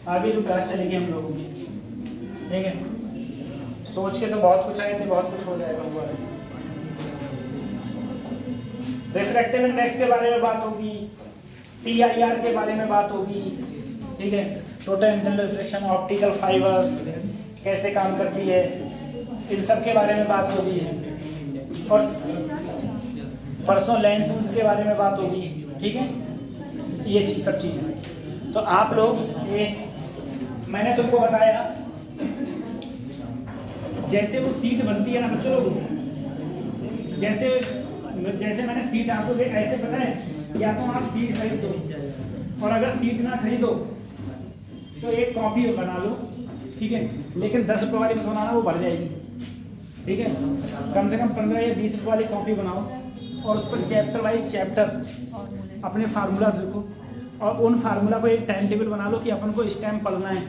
आगे जो क्लास चलेगी हम लोगों की, ठीक है, सोच के तो बहुत कुछ आए थे, बहुत कुछ हो जाएगा हुआ। रिफ्रैक्टिव इंडेक्स के बारे में बात होगी, TIR के बारे में बात होगी, ठीक है, total internal reflection, optical fibre कैसे काम करती है, इन सब के बारे में बात होगी, और परसों लेंस के बारे में बात होगी, ठीक है, ये चीज सब चीजें। तो आप लोग ये मैंने तुमको बताया, जैसे वो सीट बनती है ना बच्चों लोग, जैसे मैंने सीट आपको ऐसे पता है, या तो आप सीट खरीदो, और अगर सीट ना खरीदो तो एक कॉपी बना लो, ठीक है, लेकिन 10 रुपये वाली मत बनाना, वो भर जाएगी, ठीक है, कम से कम 15 या 20 रुपये वाली कॉपी बनाओ, और उस पर चैप्टर वाइज चैप्टर अपने फार्मूलाज लिखो, और उन फार्मूला को एक टाइम टेबल बना लो कि अपन को इस टाइम पढ़ना है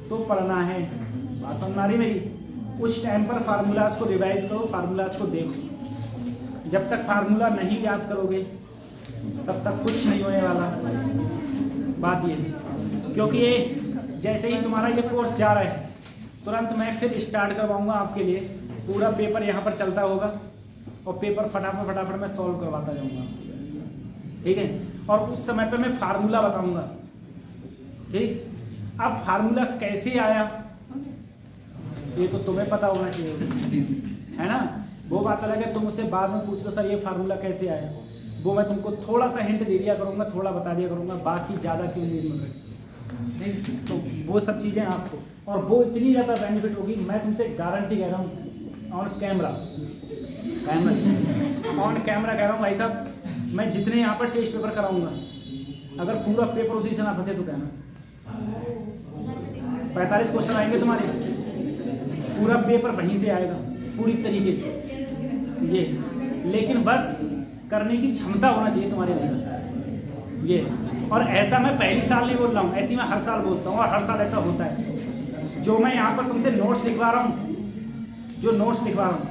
तो पढ़ना है, बात समझ आ रही मेरी? उस टाइम पर फार्मूलाज को रिवाइज करो, फार्मूलाज को देखो। जब तक फार्मूला नहीं याद करोगे तब तक कुछ नहीं होने वाला। बात ये, क्योंकि ये जैसे ही तुम्हारा ये कोर्स जा रहा है तुरंत मैं फिर स्टार्ट करवाऊंगा आपके लिए, पूरा पेपर यहाँ पर चलता होगा और पेपर फटाफट मैं सॉल्व करवाता जाऊंगा, ठीक है, और उस समय पे मैं फार्मूला बताऊंगा, ठीक। अब फार्मूला कैसे आया ये तो तुम्हें पता होना चाहिए, है ना, वो बात अलग है, तुम मुझसे बाद में पूछ लो सर ये फार्मूला कैसे आया, वो मैं तुमको थोड़ा सा हिंट दे दिया करूंगा, थोड़ा बता दिया करूंगा, बाकी ज़्यादा क्यों नहीं, तो वो सब चीज़ें आपको, और वो इतनी ज़्यादा बेनिफिट होगी, मैं तुमसे गारंटी कह रहा हूँ, ऑन कैमरा कह रहा हूँ भाई साहब, मैं जितने यहाँ पर टेस्ट पेपर कराऊंगा, अगर पूरा पेपर उसी से ना फंसे तो कहना, 45 क्वेश्चन आएंगे तुम्हारे, पूरा पेपर वहीं से आएगा पूरी तरीके से, ये, लेकिन बस करने की क्षमता होना चाहिए तुम्हारे अंदर, ये। और ऐसा मैं पहली साल नहीं बोल रहा हूँ, ऐसी मैं हर साल बोलता हूँ, और हर साल ऐसा होता है। जो मैं यहाँ पर तुमसे नोट्स लिखवा रहा हूँ, जो नोट्स लिखवा रहा हूँ,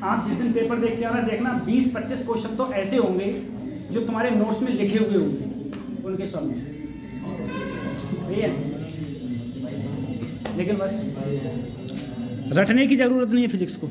आप जिस दिन पेपर देख के आना, देखना 20-25 क्वेश्चन तो ऐसे होंगे जो तुम्हारे नोट्स में लिखे हुए होंगे, उनके सॉल्व, यही है। लेकिन बस रटने की जरूरत नहीं है फिजिक्स को।